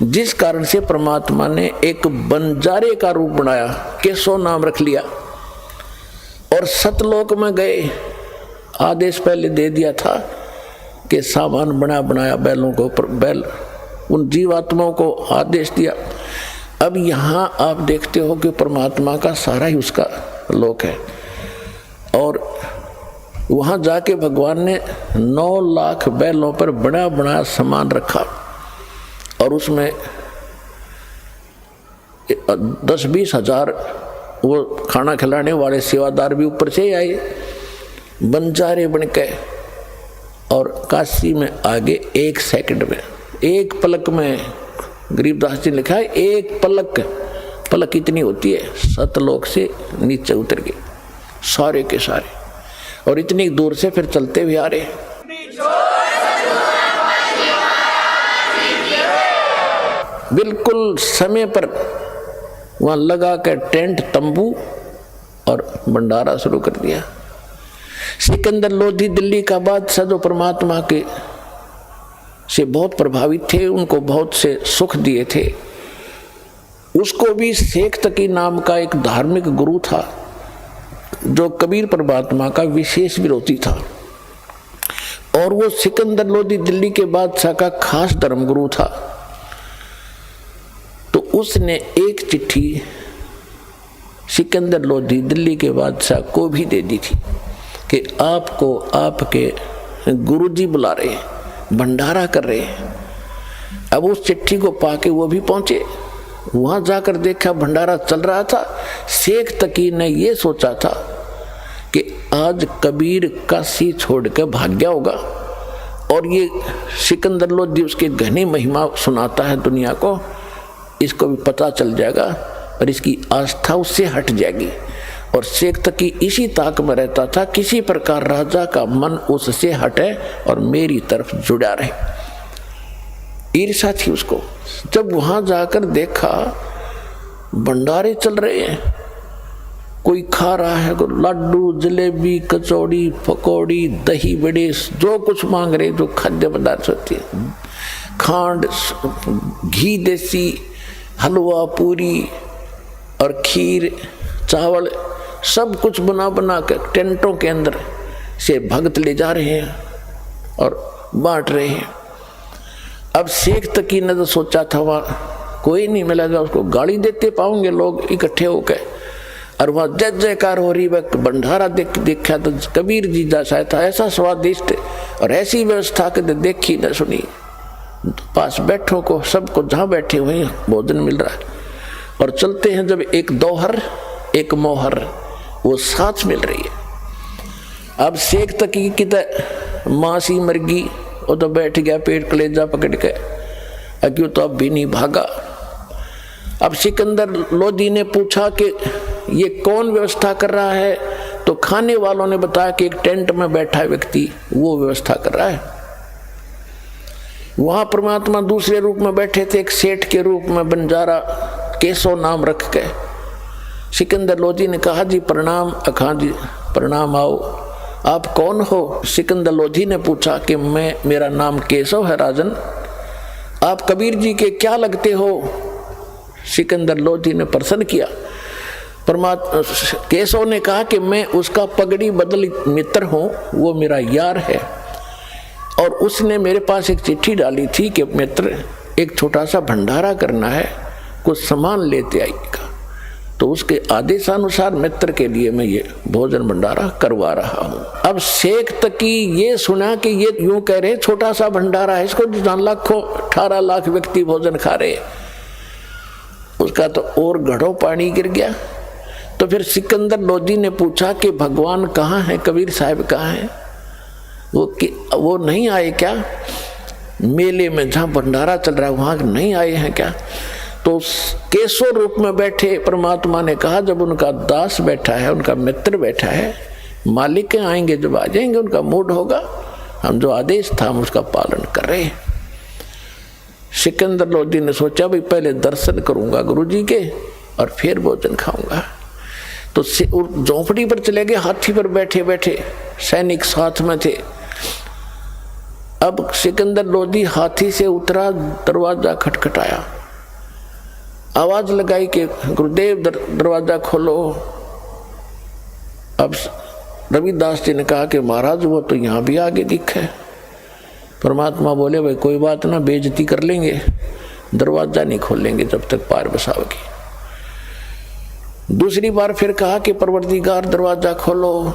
जिस कारण से परमात्मा ने एक बंजारे का रूप बनाया, केशव नाम रख लिया, और सतलोक में गए। आदेश पहले दे दिया था कि सामान बनाया बैलों के ऊपर, बैल उन जीवात्माओं को आदेश दिया। अब यहाँ आप देखते हो कि परमात्मा का सारा ही उसका लोक है, और वहाँ जाके भगवान ने 9 लाख बैलों पर बड़ा सामान रखा, और उसमें 10-20 हजार वो खाना खिलाने वाले सेवादार भी ऊपर से आए, बंजारे बन के, और काशी में आगे 1 सेकंड में, 1 पलक में गरीबदास जी ने लिखा है, एक पलक इतनी होती है, सतलोक से नीचे उतर गए सारे के सारे, और इतनी दूर से फिर चलते हुए आ रहे। बिल्कुल समय पर वहां लगा कर टेंट तंबू और भंडारा शुरू कर दिया। सिकंदर लोधी दिल्ली का बादशाह जो परमात्मा के से बहुत प्रभावित थे, उनको बहुत से सुख दिए थे, उसको भी शेख तकी नाम का एक धार्मिक गुरु था जो कबीर परमात्मा का विशेष विरोधी था, और वो सिकंदर लोधी दिल्ली के बादशाह का खास धर्मगुरु था। तो उसने एक चिट्ठी सिकंदर लोधी दिल्ली के बादशाह को भी दे दी थी कि आपको आपके गुरुजी बुला रहे हैं, भंडारा कर रहे हैं। अब उस चिट्ठी को पाके वो भी पहुंचे, वहां जाकर देखा भंडारा चल रहा था। शेख तकी ने ये सोचा था कि आज कबीर काशी छोड़ कर भाग गया होगा, और ये सिकंदर लोधी उसकी घनी महिमा सुनाता है दुनिया को, इसको भी पता चल जाएगा और इसकी आस्था उससे हट जाएगी। और शेख तकी इसी ताक में रहता था, किसी प्रकार राजा का मन उससे हटे और मेरी तरफ जुड़ा रहे, ईर्ष्या थी उसको। जब वहां जाकर देखा भंडारे चल रहे हैं, कोई खा रहा है, लड्डू जलेबी कचौड़ी पकौड़ी दही बड़े, जो कुछ मांग रहे, जो खाद्य पदार्थ होते हैं, खांड घी देसी हलवा पूरी और खीर चावल, सब कुछ बना बना कर टेंटों के अंदर से भक्त ले जा रहे हैं और बांट रहे हैं। अब शेख तकी ने तो सोचा था वहाँ कोई नहीं मिलेगा, उसको गाली देते पाओगे लोग इकट्ठे होकर, और वहाँ जय जयकार हो रही, वक्त भंडारा देखा तो कबीर जी जैसा था, ऐसा स्वादिष्ट और ऐसी व्यवस्था के देखी न सुनी। पास बैठों को सबको जहाँ बैठे हुए भोजन मिल रहा है, और चलते हैं जब एक दोहर एक मोहर वो साथ मिल रही है। अब शेख तकी की तो मासी मरगी, वो तो बैठ गया पेट कलेजा पकड़ के, क्यों तो अब भी नहीं भागा। अब सिकंदर लोधी ने पूछा कि ये कौन व्यवस्था कर रहा है, तो खाने वालों ने बताया कि एक टेंट में बैठा व्यक्ति वो व्यवस्था कर रहा है। वहां परमात्मा दूसरे रूप में बैठे थे, एक सेठ के रूप में, बंजारा केसो नाम रख के। सिकंदर लोधी ने कहा जी प्रणाम। अखां जी प्रणाम, आओ, आप कौन हो? सिकंदर लोधी ने पूछा कि मेरा नाम केशव है राजन, आप कबीर जी के क्या लगते हो? सिकंदर लोधी ने प्रश्न किया। परमात्मा केशव ने कहा कि मैं उसका पगड़ी बदल मित्र हूं, वो मेरा यार है, और उसने मेरे पास एक चिट्ठी डाली थी कि मित्र एक छोटा सा भंडारा करना है, कुछ सामान लेते आइएगा। तो उसके आदेशानुसार मित्र के लिए मैं ये भोजन भंडारा करवा रहा हूँ। अब शेख तकी ये सुना कि ये यूं कह रहे छोटा सा भंडारा है, इसको 18 लाख व्यक्ति भोजन खा रहे, उसका तो और घड़ों पानी गिर गया। तो फिर सिकंदर लोधी ने पूछा कि भगवान कहाँ है, कबीर साहब कहाँ है? वो नहीं आए क्या मेले में जहाँ भंडारा चल रहा है, वहाँ नहीं आए हैं क्या? तो केशव रूप में बैठे परमात्मा ने कहा जब उनका दास बैठा है, उनका मित्र बैठा है, मालिक आएंगे जब आ जाएंगे, उनका मूड होगा, हम जो आदेश था हम उसका पालन कर रहे हैं। सिकंदर लोधी ने सोचा भाई पहले दर्शन करूंगा गुरुजी के और फिर भोजन खाऊंगा। तो झोंपड़ी पर चले गए, हाथी पर बैठे बैठे, सैनिक साथ में थे। अब सिकंदर लोधी हाथी से उतरा, दरवाजा खटखटाया, आवाज लगाई कि गुरुदेव दरवाजा खोलो। अब रविदास जी ने कहा कि महाराज वो तो यहाँ भी आगे दिखे। परमात्मा बोले भाई कोई बात ना, बेइज्जती कर लेंगे, दरवाजा नहीं खोलेंगे जब तक पार बसाओगे। दूसरी बार फिर कहा कि परवरदिगार दरवाजा खोलो।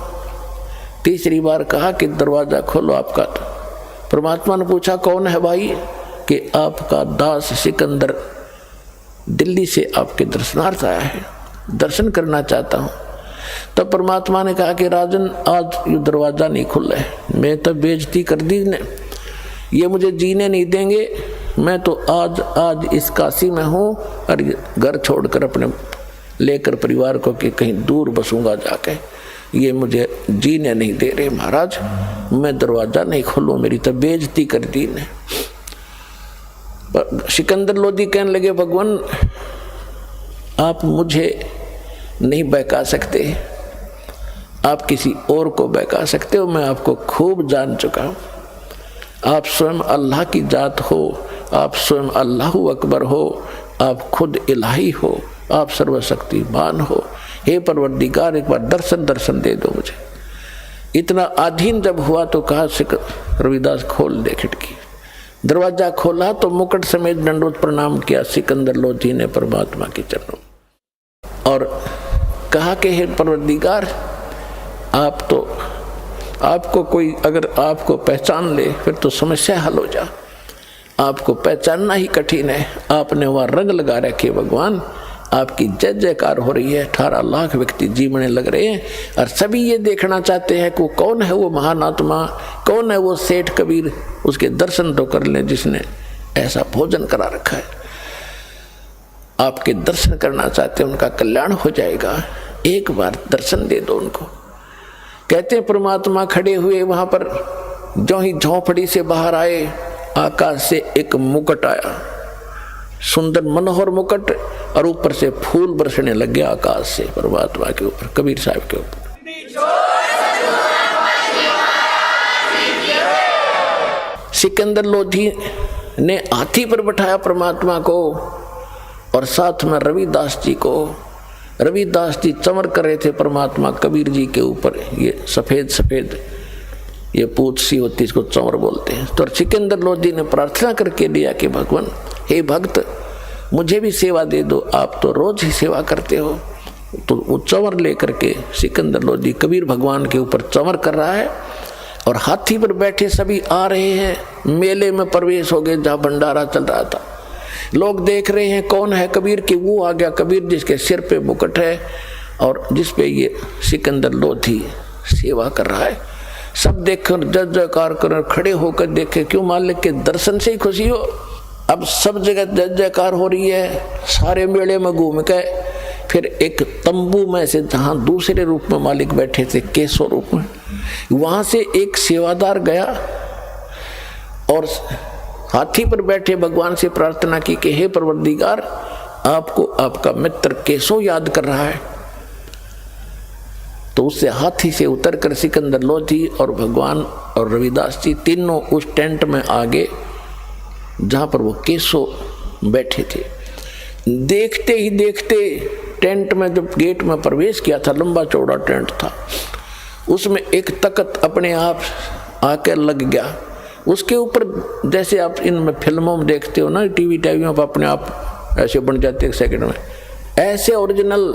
तीसरी बार कहा कि दरवाजा खोलो आपका। परमात्मा ने पूछा कौन है भाई? कि आपका दास सिकंदर दिल्ली से आपके दर्शनार्थ आया है, दर्शन करना चाहता हूँ। तब परमात्मा ने कहा कि राजन आज ये दरवाज़ा नहीं खुल रहा है, मैं तो बेइज्जती कर दी ने, ये मुझे जीने नहीं देंगे, मैं तो आज इस काशी में हूँ और घर छोड़कर अपने लेकर परिवार को कि कहीं दूर बसूंगा जाके, ये मुझे जीने नहीं दे रहे महाराज, मैं दरवाज़ा नहीं खोलूँ, मेरी तो बेइज्जती कर दी ने। सिकंदर लोधी कहने लगे भगवान आप मुझे नहीं बहका सकते, आप किसी और को बहका सकते हो, मैं आपको खूब जान चुका हूँ। आप स्वयं अल्लाह की जात हो, आप स्वयं अल्लाहु अकबर हो, आप खुद इलाही हो, आप सर्वशक्तिमान हो। हे परवरदिगार एक बार दर्शन दे दो मुझे। इतना अधीन जब हुआ तो कहा रविदास खोल दे खिड़की। दरवाजा खोला तो मुकुट समेत दंडवत प्रणाम किया सिकंदर लोधी ने परमात्मा के चरणों और कहा कि हे परवरदिगार आप तो आपको कोई अगर आपको पहचान ले फिर तो समस्या हल हो जा, आपको पहचानना ही कठिन है। आपने वहाँ रंग लगा रखे भगवान, आपकी जय जयकार हो रही है, 18 लाख व्यक्ति जीवने लग रहे हैं और सभी ये देखना चाहते हैं कि वो कौन है वो महान आत्मा, कौन है वो सेठ कबीर, उसके दर्शन तो कर लें जिसने ऐसा भोजन करा रखा है। आपके दर्शन करना चाहते हैं, उनका कल्याण हो जाएगा, एक बार दर्शन दे दो उनको। कहते हैं परमात्मा खड़े हुए वहां पर, जो ही झोंपड़ी से बाहर आए आकाश से एक मुकुट आया, सुंदर मनोहर मुकुट, और ऊपर से फूल बरसने लग गया आकाश से परमात्मा के ऊपर, कबीर साहब के ऊपर। सिकंदर लोधी ने हाथी पर बैठाया परमात्मा को और साथ में रविदास जी को। रविदास जी चमर कर रहे थे परमात्मा कबीर जी के ऊपर, ये सफेद सफेद ये पूछ सी होती, इसको चमर बोलते हैं। तो सिकंदर लोधी ने प्रार्थना करके लिया कि भगवान हे भक्त मुझे भी सेवा दे दो, आप तो रोज ही सेवा करते हो। तो वो चंवर लेकर के सिकंदर लोधी कबीर भगवान के ऊपर चंवर कर रहा है और हाथी पर बैठे सभी आ रहे हैं। मेले में प्रवेश हो गए जहाँ भंडारा चल रहा था, लोग देख रहे हैं कौन है कबीर की। वो आ गया कबीर जिसके सिर पे मुकुट है और जिस पे ये सिकंदर लोधी सेवा कर रहा है। सब देखकर जय जयकार कर खड़े होकर देखे, क्यों मालिक के दर्शन से ही खुशी हो। अब सब जगह जय जयकार हो रही है। सारे मेले में घूम के फिर एक तंबू में से जहाँ दूसरे रूप में मालिक बैठे थे केशव रूप में, वहां से एक सेवादार गया और हाथी पर बैठे भगवान से प्रार्थना की कि हे परवरदिगार आपको आपका मित्र केशव याद कर रहा है। तो उससे हाथी से उतरकर सिकंदर लोधी और भगवान और रविदास जी तीनों उस टेंट में आगे जहाँ पर वो केशव बैठे थे। देखते ही देखते टेंट में जब गेट में प्रवेश किया था, लंबा चौड़ा टेंट था, उसमें एक तख्त अपने आप आकर लग गया। उसके ऊपर जैसे आप इनमें फिल्मों में देखते हो ना, टीवी पर अपने आप ऐसे बन जाते एक सेकंड में, ऐसे ओरिजिनल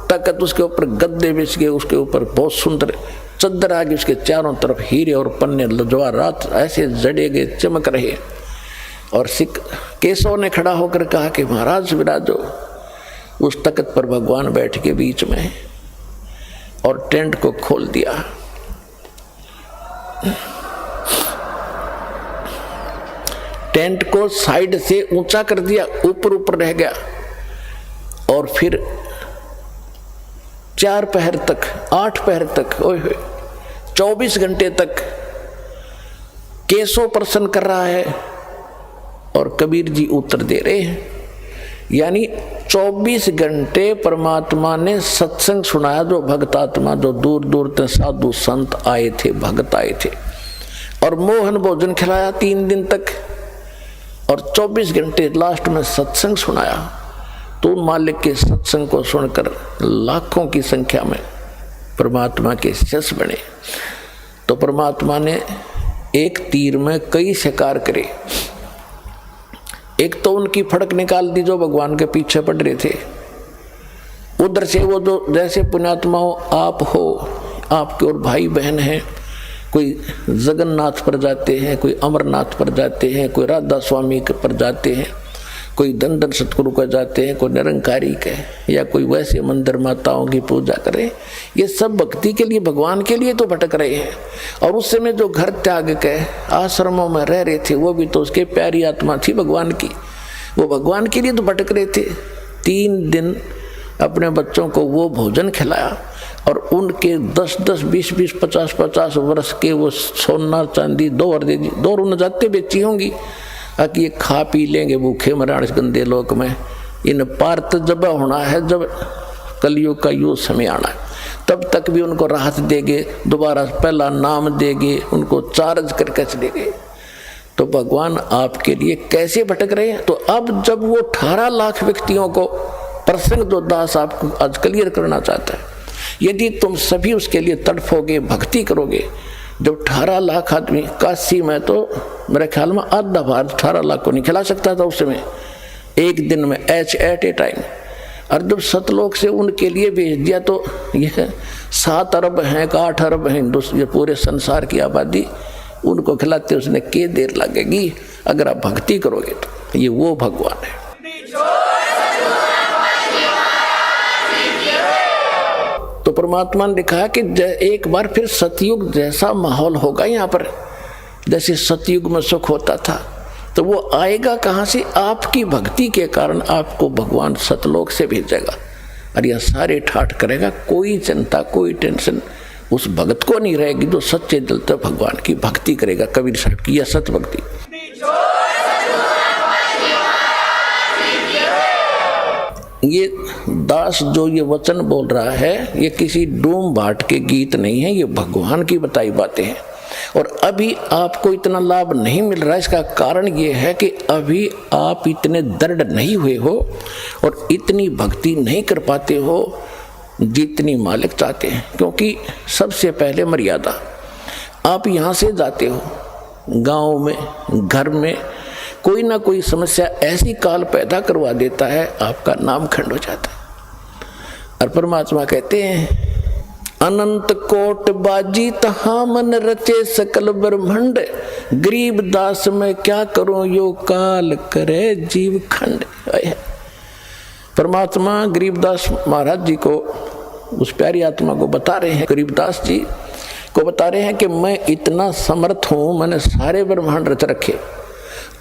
तख्त उसके ऊपर गद्दे बिछ गए, उसके ऊपर बहुत सुंदर चद्दर आ गई, उसके चारों तरफ हीरे और पन्ने लजवारात ऐसे जड़े गए चमक रहे। और केशव ने खड़ा होकर कहा कि महाराज विराजो। उस तख्त पर भगवान बैठ के बीच में और टेंट को खोल दिया। टेंट को साइड से ऊंचा कर दिया, ऊपर ऊपर रह गया। और फिर 4 पहर तक 8 पहर तक 24 घंटे तक केशव प्रसन्न कर रहा है और कबीर जी उत्तर दे रहे हैं। यानी 24 घंटे परमात्मा ने सत्संग सुनाया। जो भक्तात्मा जो दूर दूर तक साधु संत आए थे, भक्त आए थे, और मोहन भोजन खिलाया 3 दिन तक और 24 घंटे लास्ट में सत्संग सुनाया। तो मालिक के सत्संग को सुनकर लाखों की संख्या में परमात्मा के शिष्य बने। तो परमात्मा ने एक तीर में कई शिकार करे। एक तो उनकी फड़क निकाल दी जो भगवान के पीछे पड़ रहे थे। उधर से वो जो जैसे पुण्यात्मा हो, आप हो, आपके और भाई बहन हैं, कोई जगन्नाथ पर जाते हैं, कोई अमरनाथ पर जाते हैं, कोई राधा स्वामी पर जाते हैं, कोई दंडन सतगुरु को जाते हैं, कोई निरंकारी के, या कोई वैसे मंदिर माताओं की पूजा करे। ये सब भक्ति के लिए, भगवान के लिए तो भटक रहे हैं। और उस समय जो घर त्याग के आश्रमों में रह रहे थे वो भी तो उसके प्यारी आत्मा थी भगवान की, वो भगवान के लिए तो भटक रहे थे। 3 दिन अपने बच्चों को वो भोजन खिलाया और उनके 10-10, 20-20, 50-50 वर्ष के वो सोना चांदी 2 रुन जाते बेची होंगी, कि ये खा पी लेंगे भूखे मराण इस गंदे लोक में। इन पार्थ जब होना है, जब कलयुग का यो समय आना है, तब तक भी उनको राहत देंगे, दोबारा पहला नाम देंगे, उनको चार्ज करके चलेंगे। तो भगवान आपके लिए कैसे भटक रहे हैं? तो अब जब वो 18 लाख व्यक्तियों को प्रसंग जो दास आपको आज क्लियर करना चाहता है, यदि तुम सभी उसके लिए तड़फोगे, भक्ति करोगे, जब 18 लाख आदमी, काशी में तो मेरे ख्याल में आधा भारत 18 लाख को नहीं खिला सकता था उस समय, एक दिन में एट ए टाइम। और जब सतलोक से उनके लिए भेज दिया तो यह 7 अरब हैं, 8 अरब हैं ये पूरे संसार की आबादी, उनको खिलाते उसने क्या देर लगेगी अगर आप भक्ति करोगे तो। ये वो भगवान है। तो परमात्मा ने लिखा कि एक बार फिर सतयुग जैसा माहौल होगा यहाँ पर, जैसे सतयुग में सुख होता था। तो वो आएगा कहाँ से? आपकी भक्ति के कारण आपको भगवान सतलोक से भेजेगा और यह सारे ठाठ करेगा। कोई चिंता, कोई टेंशन उस भगत को नहीं रहेगी जो सच्चे दिल से भगवान की भक्ति करेगा। कबीर साहब की यह सत भक्ति। ये दास जो ये वचन बोल रहा है, ये किसी डूम भाट के गीत नहीं है, ये भगवान की बताई बातें हैं। और अभी आपको इतना लाभ नहीं मिल रहा है, इसका कारण ये है कि अभी आप इतने दृढ़ नहीं हुए हो और इतनी भक्ति नहीं कर पाते हो जितनी मालिक चाहते हैं। क्योंकि सबसे पहले मर्यादा, आप यहाँ से जाते हो, गांव में, घर में कोई ना कोई समस्या ऐसी काल पैदा करवा देता है, आपका नाम खंड हो जाता है। और परमात्मा कहते हैं, अनंत कोट बाजी तहाँ मन रचे सकल ब्रह्मंड, गरीब दास में क्या करूं यो काल करे जीव खंड। परमात्मा गरीबदास महाराज जी को, उस प्यारी आत्मा को बता रहे हैं, गरीबदास जी को बता रहे हैं कि मैं इतना समर्थ हूं, मैंने सारे ब्रह्मांड रच रखे।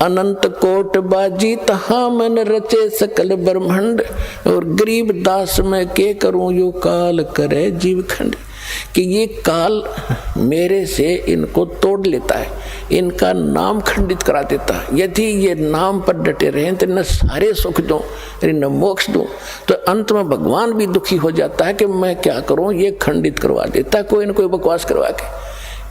अनंत कोट बाजी तहाँ मन रचे सकल ब्रह्मांड, और गरीब दास में के करूं यो काल करे जीव खंड। कि ये काल मेरे से इनको तोड़ लेता है, इनका नाम खंडित करा देता है। यदि ये नाम पर डटे रहे तो न सारे सुख दूं, न मोक्ष दूं, तो अंत में भगवान भी दुखी हो जाता है कि मैं क्या करूं, ये खंडित करवा देता है कोई न कोई बकवास करवा के,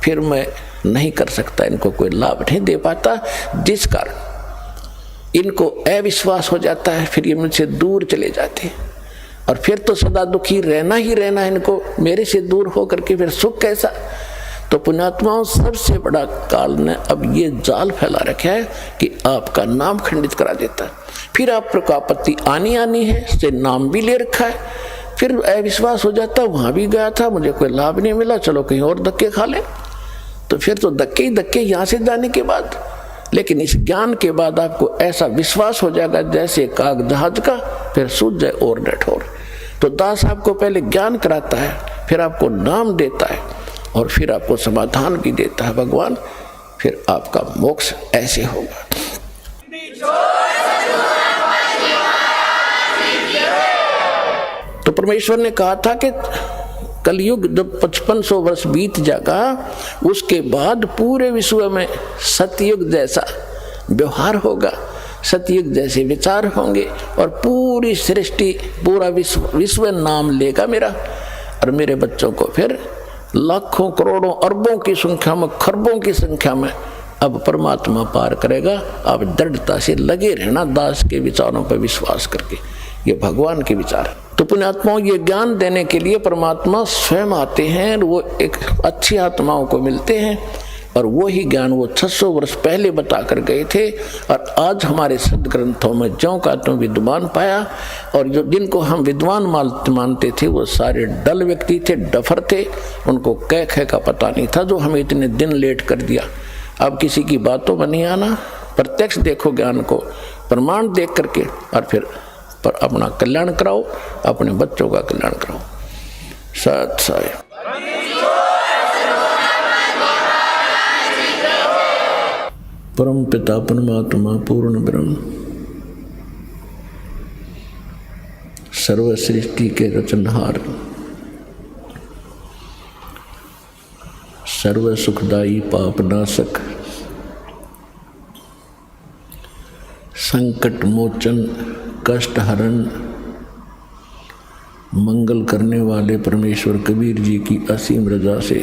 फिर मैं नहीं कर सकता, इनको कोई लाभ नहीं दे पाता, जिस कारण इनको अविश्वास हो जाता है, फिर ये मुझसे दूर चले जाते हैं। और फिर तो सदा दुखी रहना ही रहना है इनको, मेरे से दूर हो करके फिर सुख कैसा। तो पुण्यात्माओं, सबसे बड़ा काल ने अब ये जाल फैला रखा है कि आपका नाम खंडित करा देता है। फिर आपको आपत्ति आनी है, से नाम भी ले रखा है, फिर अविश्वास हो जाता, वहां भी गया था, मुझे कोई लाभ नहीं मिला, चलो कहीं और धक्के खा ले। तो फिर तो धक्के ही धक्के यहाँ से जाने के बाद। लेकिन इस ज्ञान के बाद आपको ऐसा विश्वास हो जाएगा जैसे काग जहाज का, फिर सूझ जाए और डठोर। तो दास आपको पहले ज्ञान कराता है, फिर आपको नाम देता है, और फिर आपको समाधान भी देता है भगवान, फिर आपका मोक्ष ऐसे होगा। तो परमेश्वर ने कहा था कि कलयुग जब 5500 वर्ष बीत जाएगा, उसके बाद पूरे विश्व में सतयुग जैसा व्यवहार होगा, सतयुग जैसे विचार होंगे, और पूरी सृष्टि, पूरा विश्व नाम लेगा मेरा। और मेरे बच्चों को फिर लाखों करोड़ों अरबों की संख्या में, खरबों की संख्या में अब परमात्मा पार करेगा। अब दृढ़ता से लगे रहना दास के विचारों पर विश्वास करके, ये भगवान के विचार। तो पुण्यात्माओं, ये ज्ञान देने के लिए परमात्मा स्वयं आते हैं, वो एक अच्छी आत्माओं को मिलते हैं, और वो ही ज्ञान वो 600 वर्ष पहले बता कर गए थे। और आज हमारे सदग्रंथों में ज्यों का त्यों विद्वान पाया, और जो जिनको हम विद्वान मानते थे वो सारे डल व्यक्ति थे, डफर थे, उनको कह का पता नहीं था, जो हमें इतने दिन लेट कर दिया। अब किसी की बातों में नहीं आना, प्रत्यक्ष देखो ज्ञान को, प्रमाण देख करके और फिर पर अपना कल्याण कराओ, अपने बच्चों का कल्याण कराओ। सत साहिब। परम पिता परमात्मा पूर्ण ब्रह्म सर्व सृष्टि के रचनहार, सर्व सुखदाई पाप नाशक, संकट मोचन, कष्ट हरण, मंगल करने वाले परमेश्वर कबीर जी की असीम रजा से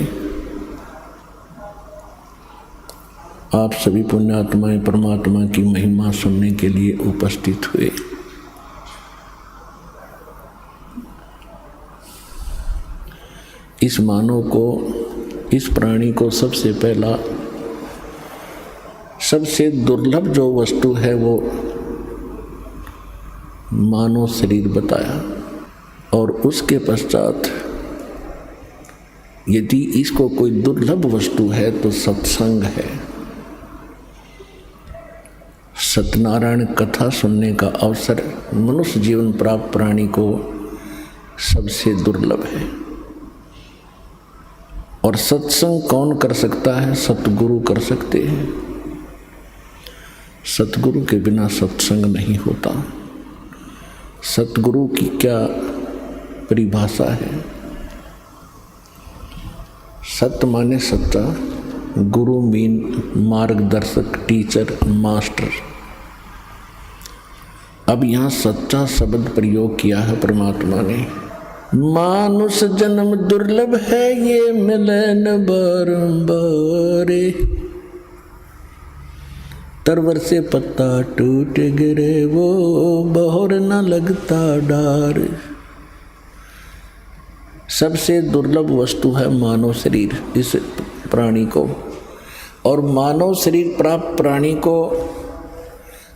आप सभी पुण्यात्माएं परमात्मा की महिमा सुनने के लिए उपस्थित हुए। इस मानव को, इस प्राणी को सबसे पहला, सबसे दुर्लभ जो वस्तु है वो मानव शरीर बताया, और उसके पश्चात यदि इसको कोई दुर्लभ वस्तु है तो सत्संग है। सत्यनारायण कथा सुनने का अवसर मनुष्य जीवन प्राप्त प्राणी को सबसे दुर्लभ है। और सत्संग कौन कर सकता है? सतगुरु कर सकते हैं। सतगुरु के बिना सत्संग नहीं होता। सतगुरु की क्या परिभाषा है? सत्य माने सच्चा, गुरु मीन मार्गदर्शक, टीचर, मास्टर। अब यहाँ सच्चा शब्द प्रयोग किया है परमात्मा ने। मानुष जन्म दुर्लभ है, ये मिलन बारंबार, तरवर से पत्ता टूट गिरे वो बहोर न लगता डार। सबसे दुर्लभ वस्तु है मानव शरीर इस प्राणी को, और मानव शरीर प्राप्त प्राणी को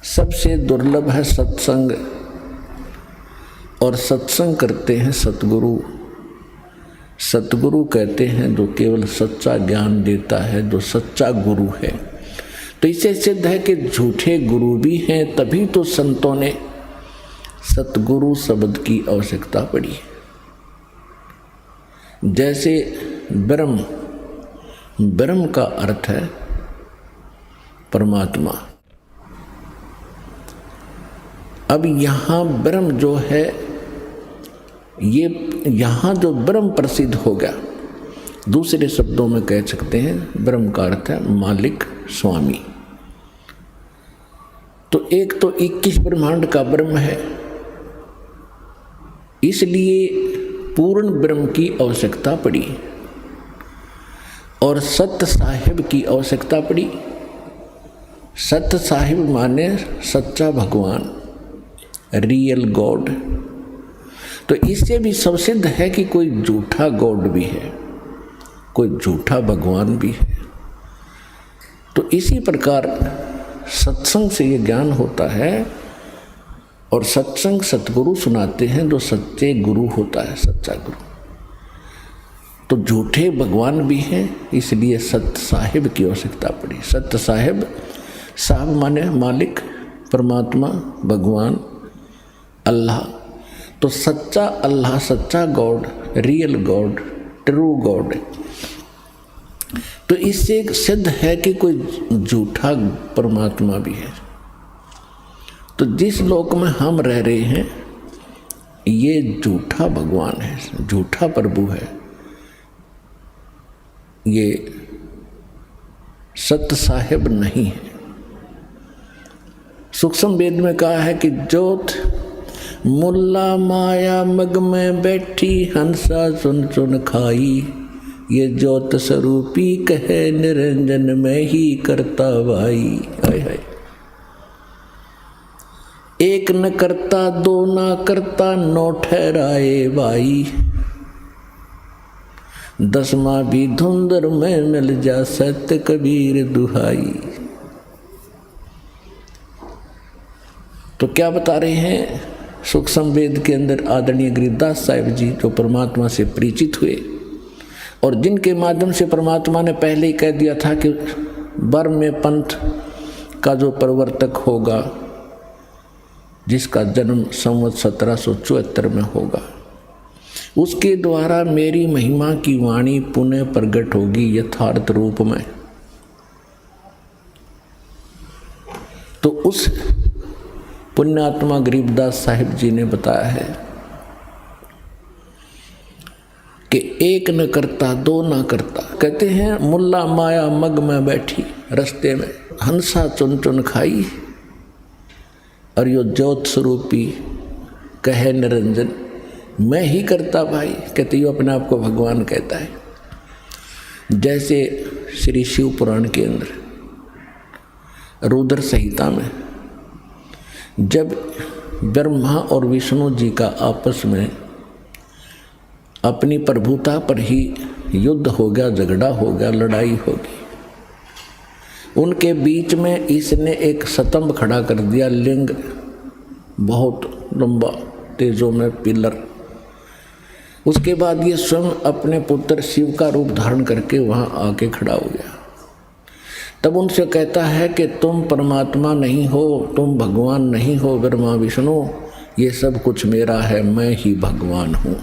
सबसे दुर्लभ है सत्संग। और सत्संग करते हैं सतगुरु। सतगुरु कहते हैं जो केवल सच्चा ज्ञान देता है, जो सच्चा गुरु है। तो इससे सिद्ध है कि झूठे गुरु भी हैं, तभी तो संतों ने सतगुरु शब्द की आवश्यकता पड़ी। जैसे ब्रह्म, ब्रह्म का अर्थ है परमात्मा। अब यहाँ ब्रह्म जो है, ये यहाँ जो ब्रह्म प्रसिद्ध हो गया, दूसरे शब्दों में कह सकते हैं ब्रह्म का अर्थ है मालिक, स्वामी। तो एक तो 21 ब्रह्मांड का ब्रह्म है, इसलिए पूर्ण ब्रह्म की आवश्यकता पड़ी और सत्य साहिब की आवश्यकता पड़ी। सत्य साहिब माने सच्चा भगवान, रियल गॉड। तो इससे भी सबसिद्ध है कि कोई झूठा गॉड भी है, कोई झूठा भगवान भी है। तो इसी प्रकार सत्संग से ये ज्ञान होता है, और सत्संग सतगुरु सुनाते हैं जो सच्चे गुरु होता है, सच्चा गुरु। तो झूठे भगवान भी हैं, इसलिए सत्य साहिब की आवश्यकता पड़ी। सत्य साहिब, साहब माने मालिक, परमात्मा, भगवान, अल्लाह। तो सच्चा अल्लाह, सच्चा God, real God, true God. तो इससे सिद्ध है कि कोई झूठा परमात्मा भी है। तो जिस लोक में हम रह रहे हैं, ये झूठा भगवान है, झूठा प्रभु है। ये सत्य साहिब नहीं है। सूक्ष्म वेद में कहा है कि ज्योत मुल्ला माया मग में बैठी, हंसा सुन सुन खाई। ये ज्योत स्वरूपी कहे निरंजन में ही करता भाई। हाय हाय। एक न करता दो ना करता, नौ ठहराए भाई। दसवां भी धुंधर में मिल जा, सत्य कबीर दुहाई। तो क्या बता रहे हैं सूक्ष्म वेद के अंदर आदरणीय गिरिदास साहिब जी, जो परमात्मा से परिचित हुए और जिनके माध्यम से परमात्मा ने पहले ही कह दिया था कि बर्म में पंथ का जो प्रवर्तक होगा जिसका जन्म संवत 1774 में होगा, उसके द्वारा मेरी महिमा की वाणी पुनः प्रकट होगी यथार्थ रूप में। तो उस पुण्यात्मा गरीबदास साहिब जी ने बताया है कि एक न करता दो न करता। कहते हैं मुल्ला माया मग में बैठी रस्ते में हंसा चुन चुन खाई, और यो ज्योत स्वरूपी कहे निरंजन मैं ही करता भाई। कहते यो अपने आप को भगवान कहता है। जैसे श्री शिव पुराण के अंदर रुद्र संहिता में जब ब्रह्मा और विष्णु जी का आपस में अपनी प्रभुता पर ही युद्ध हो गया, झगड़ा हो गया, लड़ाई होगी, उनके बीच में इसने एक स्तंभ खड़ा कर दिया, लिंग बहुत लंबा तेजों में पिलर। उसके बाद ये स्वयं अपने पुत्र शिव का रूप धारण करके वहाँ आके खड़ा हो गया। तब उनसे कहता है कि तुम परमात्मा नहीं हो, तुम भगवान नहीं हो ब्रह्मा विष्णु, ये सब कुछ मेरा है, मैं ही भगवान हूँ।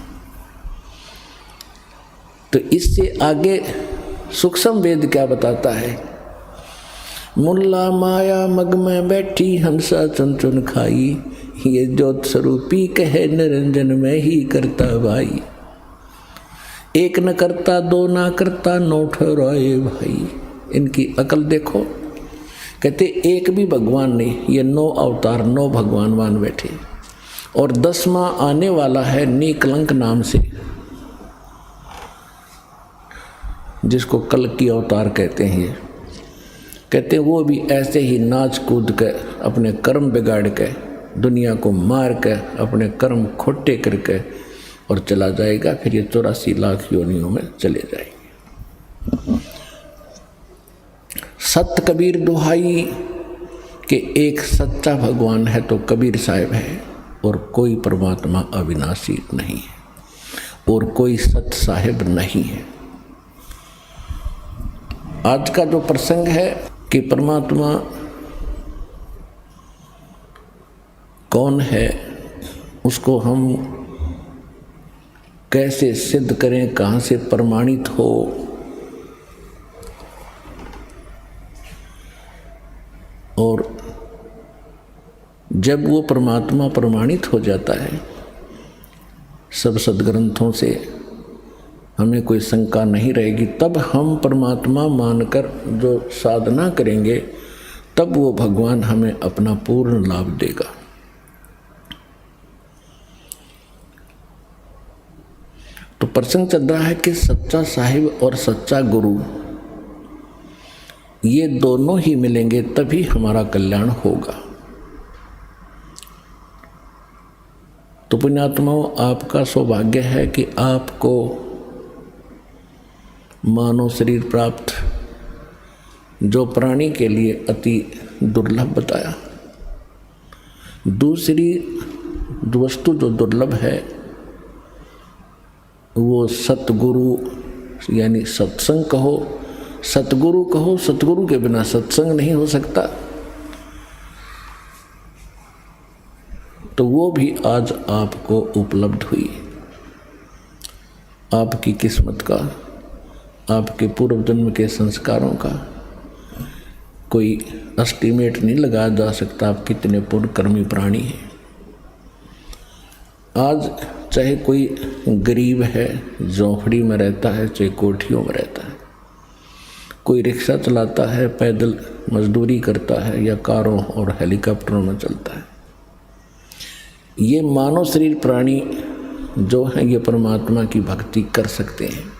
तो इससे आगे सूक्ष्म वेद क्या बताता है, मुल्ला माया मग में बैठी हंसा चुन चुन खाई, ये ज्योत स्वरूपी कहे निरंजन में ही करता भाई। एक न करता दो ना करता नौ ठहराए भाई। इनकी अकल देखो। कहते एक भी भगवान नहीं, ये 9 अवतार 9 भगवान मान बैठे, और 10वां आने वाला है नीकलंक नाम से, जिसको कल की अवतार कहते हैं। कहते वो भी ऐसे ही नाच कूद के अपने कर्म बिगाड़ के दुनिया को मार के अपने कर्म खोटे करके और चला जाएगा, फिर ये 84 लाख योनियों में चले जाएंगे। सत्य कबीर दुहाई कि एक सच्चा भगवान है तो कबीर साहिब है, और कोई परमात्मा अविनाशी नहीं है, और कोई सत्य साहिब नहीं है। आज का जो प्रसंग है कि परमात्मा कौन है, उसको हम कैसे सिद्ध करें, कहाँ से प्रमाणित हो, और जब वो परमात्मा प्रमाणित हो जाता है सब सद्ग्रंथों से, हमें कोई शंका नहीं रहेगी, तब हम परमात्मा मानकर जो साधना करेंगे तब वो भगवान हमें अपना पूर्ण लाभ देगा। तो प्रसंग चल रहा है कि सच्चा साहिब और सच्चा गुरु ये दोनों ही मिलेंगे तभी हमारा कल्याण होगा। तो पुण्यात्माओं, आपका सौभाग्य है कि आपको मानव शरीर प्राप्त, जो प्राणी के लिए अति दुर्लभ बताया। दूसरी वस्तु जो दुर्लभ है वो सतगुरु यानी सत्संग कहो, सतगुरु कहो। सतगुरु के बिना सत्संग नहीं हो सकता। तो वो भी आज आपको उपलब्ध हुई। आपकी किस्मत का, आपके पूर्व जन्म के संस्कारों का कोई एस्टीमेट नहीं लगाया जा सकता। आप कितने पुण्यकर्मी प्राणी हैं। आज चाहे कोई गरीब है, झोंपड़ी में रहता है, चाहे कोठियों में रहता है, कोई रिक्शा चलाता है, पैदल मजदूरी करता है, या कारों और हेलीकॉप्टरों में चलता है, ये मानव शरीर प्राणी जो हैं ये परमात्मा की भक्ति कर सकते हैं।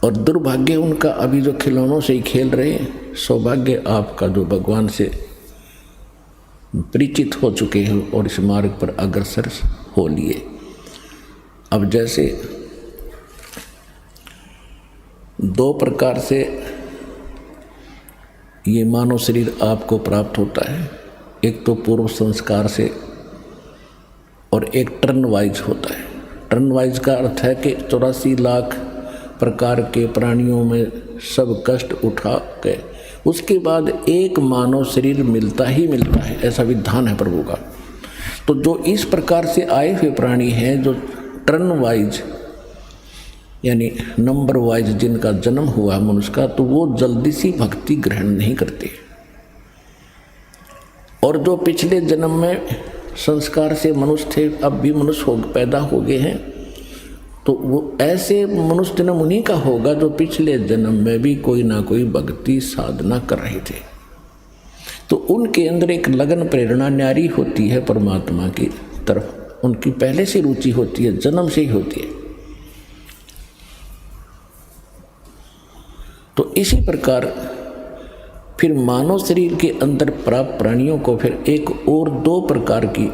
और दुर्भाग्य उनका अभी जो खिलौनों से ही खेल रहे हैं। सौभाग्य आपका जो भगवान से परिचित हो चुके हैं और इस मार्ग पर अग्रसर हो लिए। अब जैसे 2 प्रकार से ये मानव शरीर आपको प्राप्त होता है। एक तो पूर्व संस्कार से, और एक टर्न वाइज होता है। टर्न वाइज का अर्थ है कि 84 लाख प्रकार के प्राणियों में सब कष्ट उठा के उसके बाद एक मानव शरीर मिलता ही मिलता है, ऐसा विधान है प्रभु का। तो जो इस प्रकार से आए हुए प्राणी हैं, जो टर्न वाइज यानी नंबर वाइज जिनका जन्म हुआ मनुष्य का, तो वो जल्दी सी भक्ति ग्रहण नहीं करते। और जो पिछले जन्म में संस्कार से मनुष्य थे, अब भी मनुष्य पैदा हो गए हैं, तो वो ऐसे मनुष्य जन्म उन्हीं का होगा जो पिछले जन्म में भी कोई ना कोई भक्ति साधना कर रहे थे। तो उनके अंदर एक लगन प्रेरणा न्यारी होती है परमात्मा की तरफ, उनकी पहले से रुचि होती है, जन्म से ही होती है। तो इसी प्रकार फिर मानव शरीर के अंदर प्राप्त प्राणियों को फिर एक और दो प्रकार की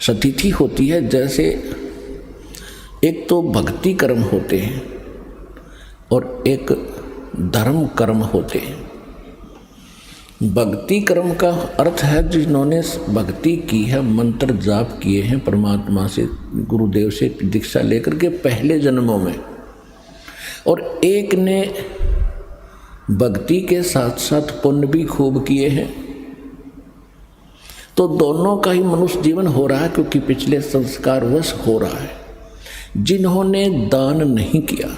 स्थिति होती है। जैसे एक तो भक्ति कर्म होते हैं और एक धर्म कर्म होते हैं। भक्ति कर्म का अर्थ है जिन्होंने भक्ति की है, मंत्र जाप किए हैं परमात्मा से, गुरुदेव से दीक्षा लेकर के पहले जन्मों में, और एक ने भक्ति के साथ साथ पुण्य भी खूब किए हैं। तो दोनों का ही मनुष्य जीवन हो रहा है, क्योंकि पिछले संस्कार वश हो रहा है। जिन्होंने दान नहीं किया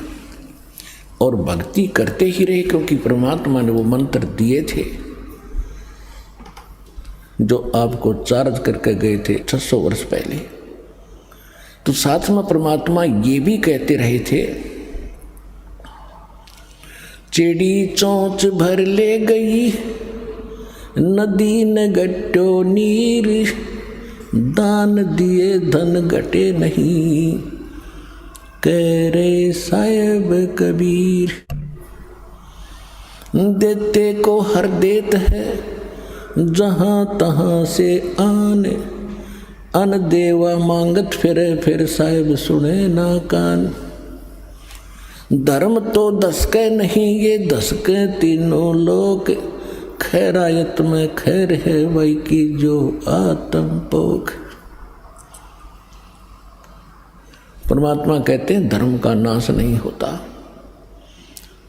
और भक्ति करते ही रहे, क्योंकि परमात्मा ने वो मंत्र दिए थे जो आपको चार्ज करके गए थे 600 वर्ष पहले, तो साथ में परमात्मा ये भी कहते रहे थे, चिड़ी चोंच भर ले गई नदी न गट्टो नीर, दान दिए धन घटे नहीं, कह रे साहेब कबीर। देते को हर देत है जहाँ तहाँ से आने, अन देवा मांगत फिर साहेब सुने ना कान। धर्म तो दसके नहीं ये दसके तीनों लोग, खैरायत में खैर है वही की जो आत्म पोख। परमात्मा कहते हैं धर्म का नाश नहीं होता,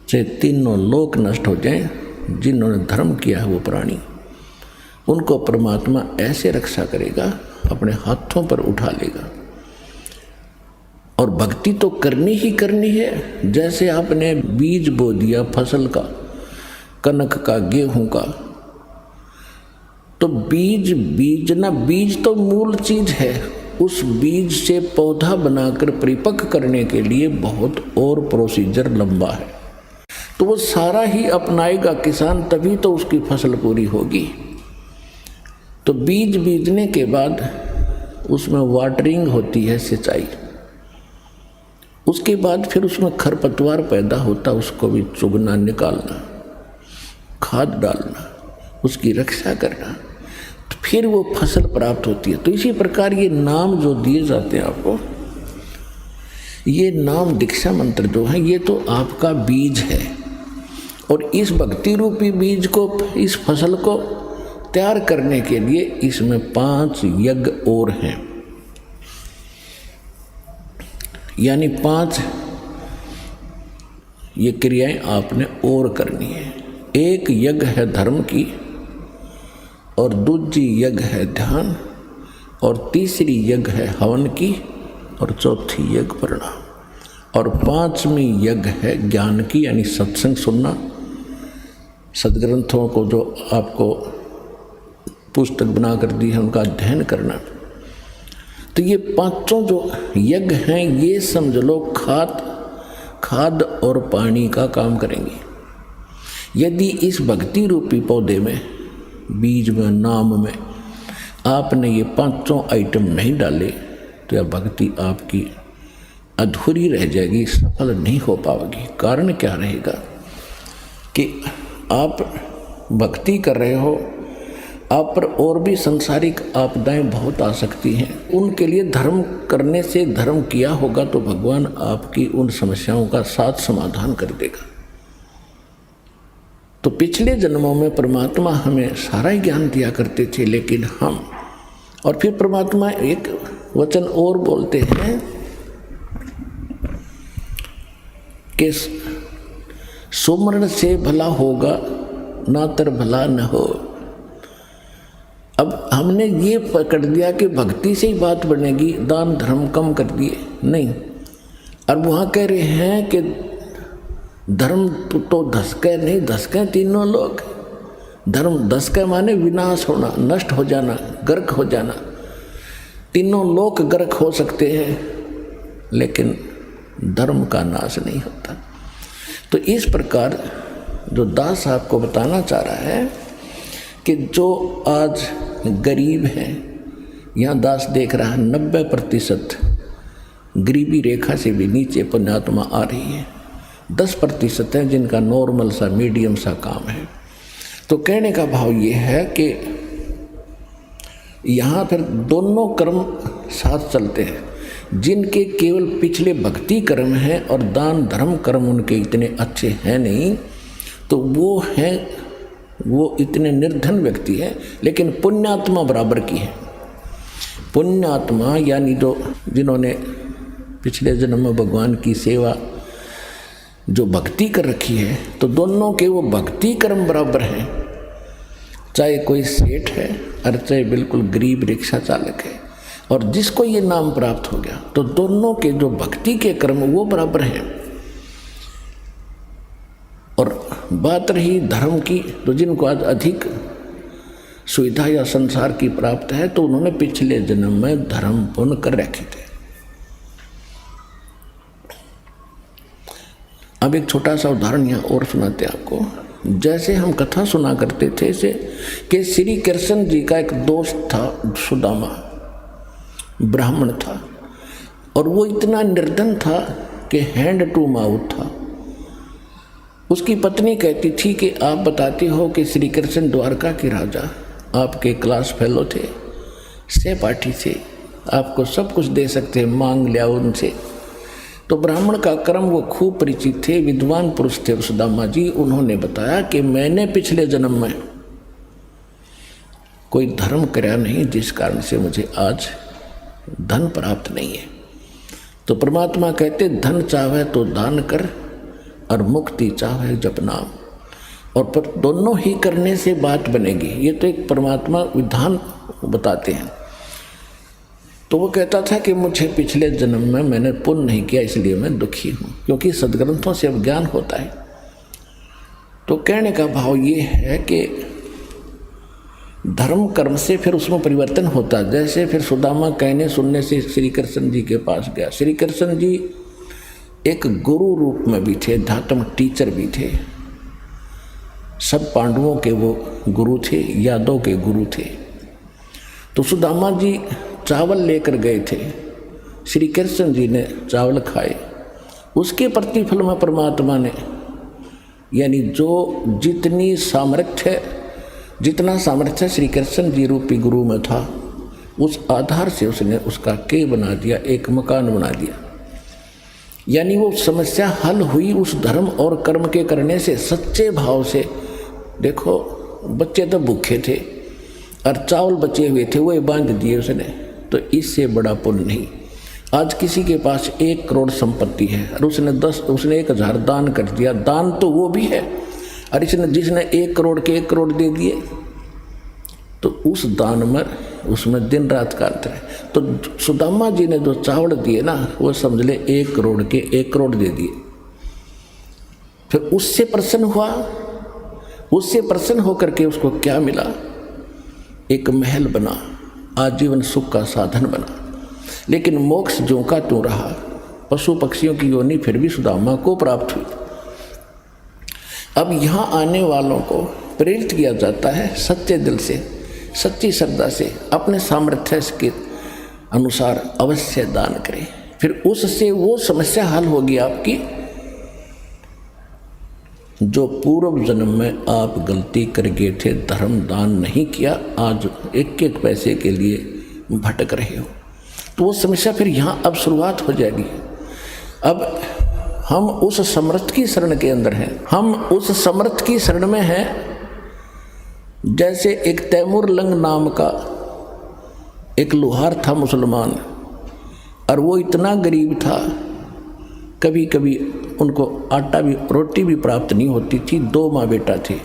चाहे तीनों लोक नष्ट हो जाएं, जिन्होंने धर्म किया है वो प्राणी, उनको परमात्मा ऐसे रक्षा करेगा, अपने हाथों पर उठा लेगा। और भक्ति तो करनी ही करनी है। जैसे आपने बीज बो दिया फसल का, कनक का, गेहूं का, तो बीज तो मूल चीज है। उस बीज से पौधा बनाकर परिपक्व करने के लिए बहुत और प्रोसीजर लंबा है, तो वो सारा ही अपनाएगा किसान, तभी तो उसकी फसल पूरी होगी। तो बीज बीजने के बाद उसमें वाटरिंग होती है, सिंचाई, उसके बाद फिर उसमें खरपतवार पैदा होता, उसको भी चुगना, निकालना, खाद डालना, उसकी रक्षा करना, तो फिर वो फसल प्राप्त होती है। तो इसी प्रकार ये नाम जो दिए जाते हैं आपको, ये नाम दीक्षा मंत्र जो है, ये तो आपका बीज है। और इस भक्ति रूपी बीज को, इस फसल को तैयार करने के लिए इसमें 5 यज्ञ और हैं, यानी 5 ये क्रियाएं आपने और करनी है। एक यज्ञ है धर्म की, और दूसरी यज्ञ है ध्यान, और तीसरी यज्ञ है हवन की, और चौथी यज्ञ प्रणाम, और 5वीं यज्ञ है ज्ञान की, यानी सत्संग सुनना, सदग्रंथों को जो आपको पुस्तक बना कर दी है उनका अध्ययन करना। तो ये 5 जो यज्ञ हैं, ये समझ लो खाद और पानी का काम करेंगे। यदि इस भक्ति रूपी पौधे में, बीज में, नाम में आपने ये 5 आइटम नहीं डाले, तो यह भक्ति आपकी अधूरी रह जाएगी, सफल नहीं हो पाएगी। कारण क्या रहेगा कि आप भक्ति कर रहे हो, आप पर और भी सांसारिक आपदाएं बहुत आ सकती हैं, उनके लिए धर्म करने से, धर्म किया होगा तो भगवान आपकी उन समस्याओं का साथ समाधान कर देगा। तो पिछले जन्मों में परमात्मा हमें सारा ही ज्ञान दिया करते थे, लेकिन हम, और फिर परमात्मा एक वचन और बोलते हैं कि सुमरण से भला होगा, ना तर भला न हो। अब हमने ये पकड़ दिया कि भक्ति से ही बात बनेगी, दान धर्म कम कर दिए, नहीं। और वहाँ कह रहे हैं कि धर्म तो धसके नहीं, धसके तीनों लोग। धर्म धसके माने विनाश होना, नष्ट हो जाना, गर्क हो जाना। तीनों लोग गर्क हो सकते हैं, लेकिन धर्म का नाश नहीं होता। तो इस प्रकार जो दास आपको बताना चाह रहा है कि जो आज गरीब हैं, यहाँ दास देख रहा है 90% गरीबी रेखा से भी नीचे पुण्यात्मा आ रही है, 10% है जिनका नॉर्मल सा मीडियम सा काम है। तो कहने का भाव ये है कि यहाँ फिर दोनों कर्म साथ चलते हैं। जिनके केवल पिछले भक्ति कर्म हैं और दान धर्म कर्म उनके इतने अच्छे हैं नहीं, तो वो इतने निर्धन व्यक्ति है, लेकिन पुण्यात्मा बराबर की है। पुण्यात्मा यानी जिन्होंने पिछले जन्म में भगवान की सेवा जो भक्ति कर रखी है, तो दोनों के वो भक्ति कर्म बराबर हैं। चाहे कोई सेठ है और चाहे बिल्कुल गरीब रिक्शा चालक है, और जिसको ये नाम प्राप्त हो गया, तो दोनों के जो भक्ति के कर्म वो बराबर हैं। और बात रही धर्म की, तो जिनको आज अधिक सुविधा या संसार की प्राप्त है, तो उन्होंने पिछले जन्म में धर्म पुण्य कर रखे थे। अब एक छोटा सा उदाहरण यहाँ और सुनाते आपको। जैसे हम कथा सुना करते थे से कि श्री कृष्ण जी का एक दोस्त था, सुदामा, ब्राह्मण था, और वो इतना निर्धन था कि हैंड टू माउथ था। उसकी पत्नी कहती थी कि आप बताते हो कि श्री कृष्ण द्वारका के राजा आपके क्लास फेलो थे, सहपाठी थे, आपको सब कुछ दे सकते, मांग लिया उनसे। तो ब्राह्मण का कर्म वो खूब परिचित थे, विद्वान पुरुष थे सुदामा जी। उन्होंने बताया कि मैंने पिछले जन्म में कोई धर्म कराया नहीं, जिस कारण से मुझे आज धन प्राप्त नहीं है। तो परमात्मा कहते धन चाहे तो दान कर और मुक्ति चाहे जप नाम, और पर दोनों ही करने से बात बनेगी। ये तो एक परमात्मा विधान बताते हैं। तो वो कहता था कि मुझे पिछले जन्म में मैंने पुण्य नहीं किया, इसलिए मैं दुखी हूँ, क्योंकि सद्ग्रंथों से अब ज्ञान होता है। तो कहने का भाव ये है कि धर्म कर्म से फिर उसमें परिवर्तन होता। जैसे फिर सुदामा कहने सुनने से श्री कृष्ण जी के पास गया। श्री कृष्ण जी एक गुरु रूप में भी थे, अध्यात्म टीचर भी थे। सब पांडवों के वो गुरु थे, यादव के गुरु थे। तो सुदामा जी चावल लेकर गए थे, श्री कृष्ण जी ने चावल खाए। उसके प्रतिफल में परमात्मा ने, यानी जो जितना सामर्थ्य श्री कृष्ण जी रूपी गुरु में था, उस आधार से उसने उसका के बना दिया, एक मकान बना दिया। यानी वो समस्या हल हुई उस धर्म और कर्म के करने से, सच्चे भाव से। देखो बच्चे तो भूखे थे और चावल बचे हुए थे, वो बांध दिए उसने, तो इससे बड़ा पुण्य नहीं। आज किसी के पास 1 करोड़ संपत्ति है और उसने 1000 दान कर दिया, दान तो वो भी है, और जिसने 1 करोड़ के 1 करोड़ दे दिए, तो उस दान में उसमें दिन रात का अंतर है। तो सुदामा जी ने जो चावल दिए ना, वो समझ ले 1 करोड़ के 1 करोड़ दे दिए। फिर उससे प्रसन्न हुआ, उससे प्रसन्न होकर के उसको क्या मिला? एक महल बना, आजीवन सुख का साधन बना। लेकिन मोक्ष ज्यों का त्यों रहा, पशु पक्षियों की योनि फिर भी सुदामा को प्राप्त हुई। अब यहाँ आने वालों को प्रेरित किया जाता है सच्चे दिल से, सच्ची श्रद्धा से, अपने सामर्थ्य के अनुसार अवश्य दान करें। फिर उससे वो समस्या हल होगी आपकी जो पूर्व जन्म में आप गलती कर गए थे, धर्म दान नहीं किया, आज 1-1 पैसे के लिए भटक रहे हो। तो वो समस्या फिर यहाँ अब शुरुआत हो जाएगी। अब हम उस समर्थ की शरण के अंदर हैं, हम उस समर्थ की शरण में हैं। जैसे एक तैमूर लंग नाम का एक लोहार था मुसलमान, और वो इतना गरीब था, कभी कभी उनको आटा भी रोटी भी प्राप्त नहीं होती थी। 2 माँ बेटा थे,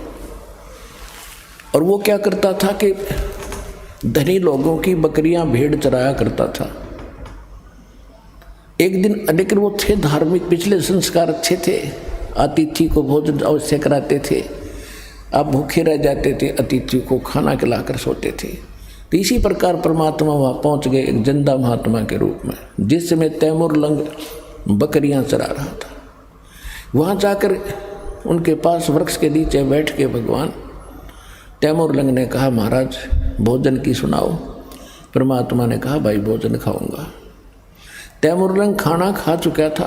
और वो क्या करता था कि धनी लोगों की बकरियां भेड़ चराया करता था। एक दिन लेकिन वो थे धार्मिक, पिछले संस्कार अच्छे थे, अतिथि को भोजन अवश्य कराते थे, आप भूखे रह जाते थे, अतिथि को खाना खिलाकर सोते थे। तो इसी प्रकार परमात्मा वहाँ पहुँच गए एक जिंदा महात्मा के रूप में, जिसमें तैमूर लंग बकरियां चरा रहा था। वहाँ जाकर उनके पास वृक्ष के नीचे बैठ के भगवान तैमूर लंग ने कहा, महाराज भोजन की सुनाओ। परमात्मा ने कहा, भाई भोजन खाऊंगा। तैमूर लंग खाना खा चुका था,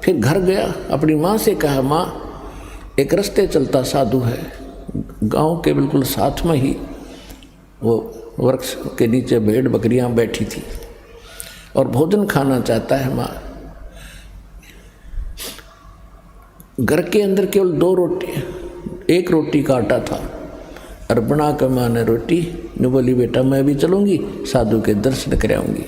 फिर घर गया, अपनी माँ से कहा, माँ एक रास्ते चलता साधु है, गांव के बिल्कुल साथ में ही वो वृक्ष के नीचे भेड़ बकरियां बैठी थी और भोजन खाना चाहता है। माँ घर के अंदर केवल 2 रोटी, 1 रोटी का आटा था और बना कर माँ ने रोटी ने बोली, बेटा मैं भी चलूँगी, साधु के दर्शन कर आऊँगी।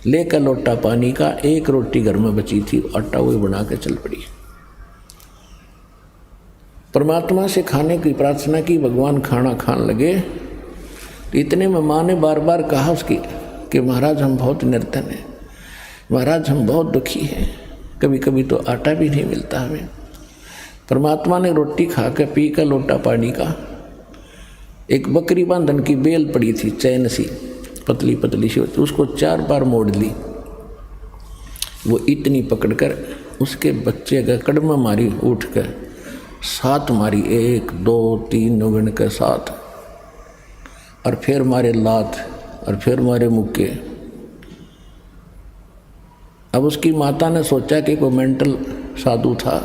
लेकर लोटा पानी का, 1 रोटी घर में बची थी, आटा वही बना के चल पड़ी। परमात्मा से खाने की प्रार्थना की, भगवान खाना खाने लगे। इतने में माँ ने बार बार कहा उसकी कि महाराज हम बहुत निर्धन हैं, महाराज हम बहुत दुखी हैं, कभी कभी तो आटा भी नहीं मिलता हमें। परमात्मा ने रोटी खा के पी कर लोटा पानी का, एक बकरी बांधन की बेल पड़ी थी, चैन सी पतली पतली सी होती, उसको 4 बार मोड़ ली। वो इतनी पकड़कर उसके बच्चे का कड़मा मारी, उठ कर 7 मारी, 1 2 3 गिन के 7, और फिर मारे लात और फिर मारे मुक्के। अब उसकी माता ने सोचा कि कोई मेंटल साधु था,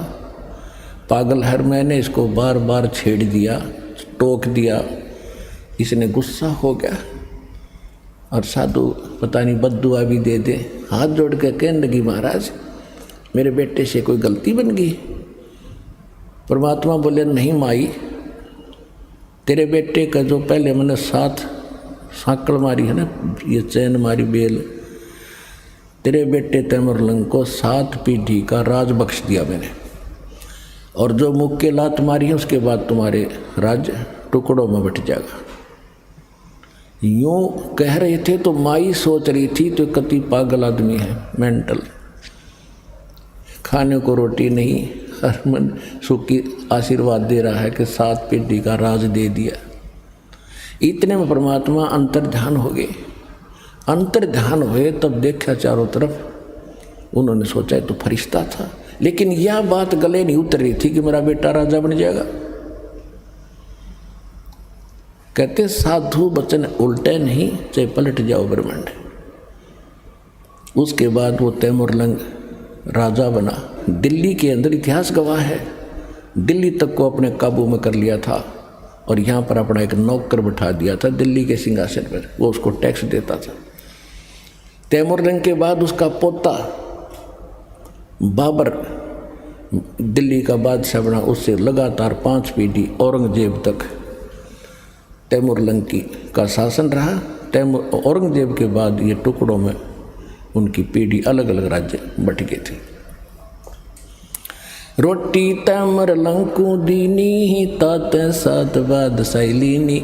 पागल है, मैंने इसको बार बार छेड़ दिया, टोक दिया, इसने गुस्सा हो गया और साधु पता नहीं बद्दुआ भी दे दे। हाथ जोड़ के कहने लगी, महाराज मेरे बेटे से कोई गलती बन गई। परमात्मा बोले, नहीं माई, तेरे बेटे का जो पहले मैंने 7 सांकल मारी है ना, ये चैन मारी बेल, तेरे बेटे तैमूर लंग को 7 पीढ़ी का राज बख्श दिया मैंने, और जो मुक्के लात मारी है उसके बाद तुम्हारे राज्य टुकड़ों में बट जाएगा। यूं कह रहे थे तो माई सोच रही थी तो कति पागल आदमी है, मेंटल, खाने को रोटी नहीं, हर मन सुखी आशीर्वाद दे रहा है कि 7 पीढ़ी का राज दे दिया। इतने में परमात्मा अंतर्ध्यान हो गए। अंतर्ध्यान हुए तब देखा चारों तरफ, उन्होंने सोचा तो फरिश्ता था, लेकिन यह बात गले नहीं उतर रही थी कि मेरा बेटा राजा बन जाएगा। कहते साधु वचन उल्टे नहीं, चाहे पलट जाओ ब्रह्मांड। उसके बाद वो तैमूर लंग राजा बना। दिल्ली के अंदर इतिहास गवाह है, दिल्ली तक को अपने काबू में कर लिया था और यहाँ पर अपना एक नौकर बैठा दिया था दिल्ली के सिंहासन पर, वो उसको टैक्स देता था। तैमूर लंग के बाद उसका पोता बाबर दिल्ली का बादशाह बना, उससे लगातार 5 पीढ़ी औरंगजेब तक तैमूर लंग का शासन रहा। औरंगजेब के बाद ये टुकड़ों में उनकी पीढ़ी अलग अलग राज्य बट गए थे। रोटी तैमूर लंग को दीनी, तात सात बाद सैलीनी।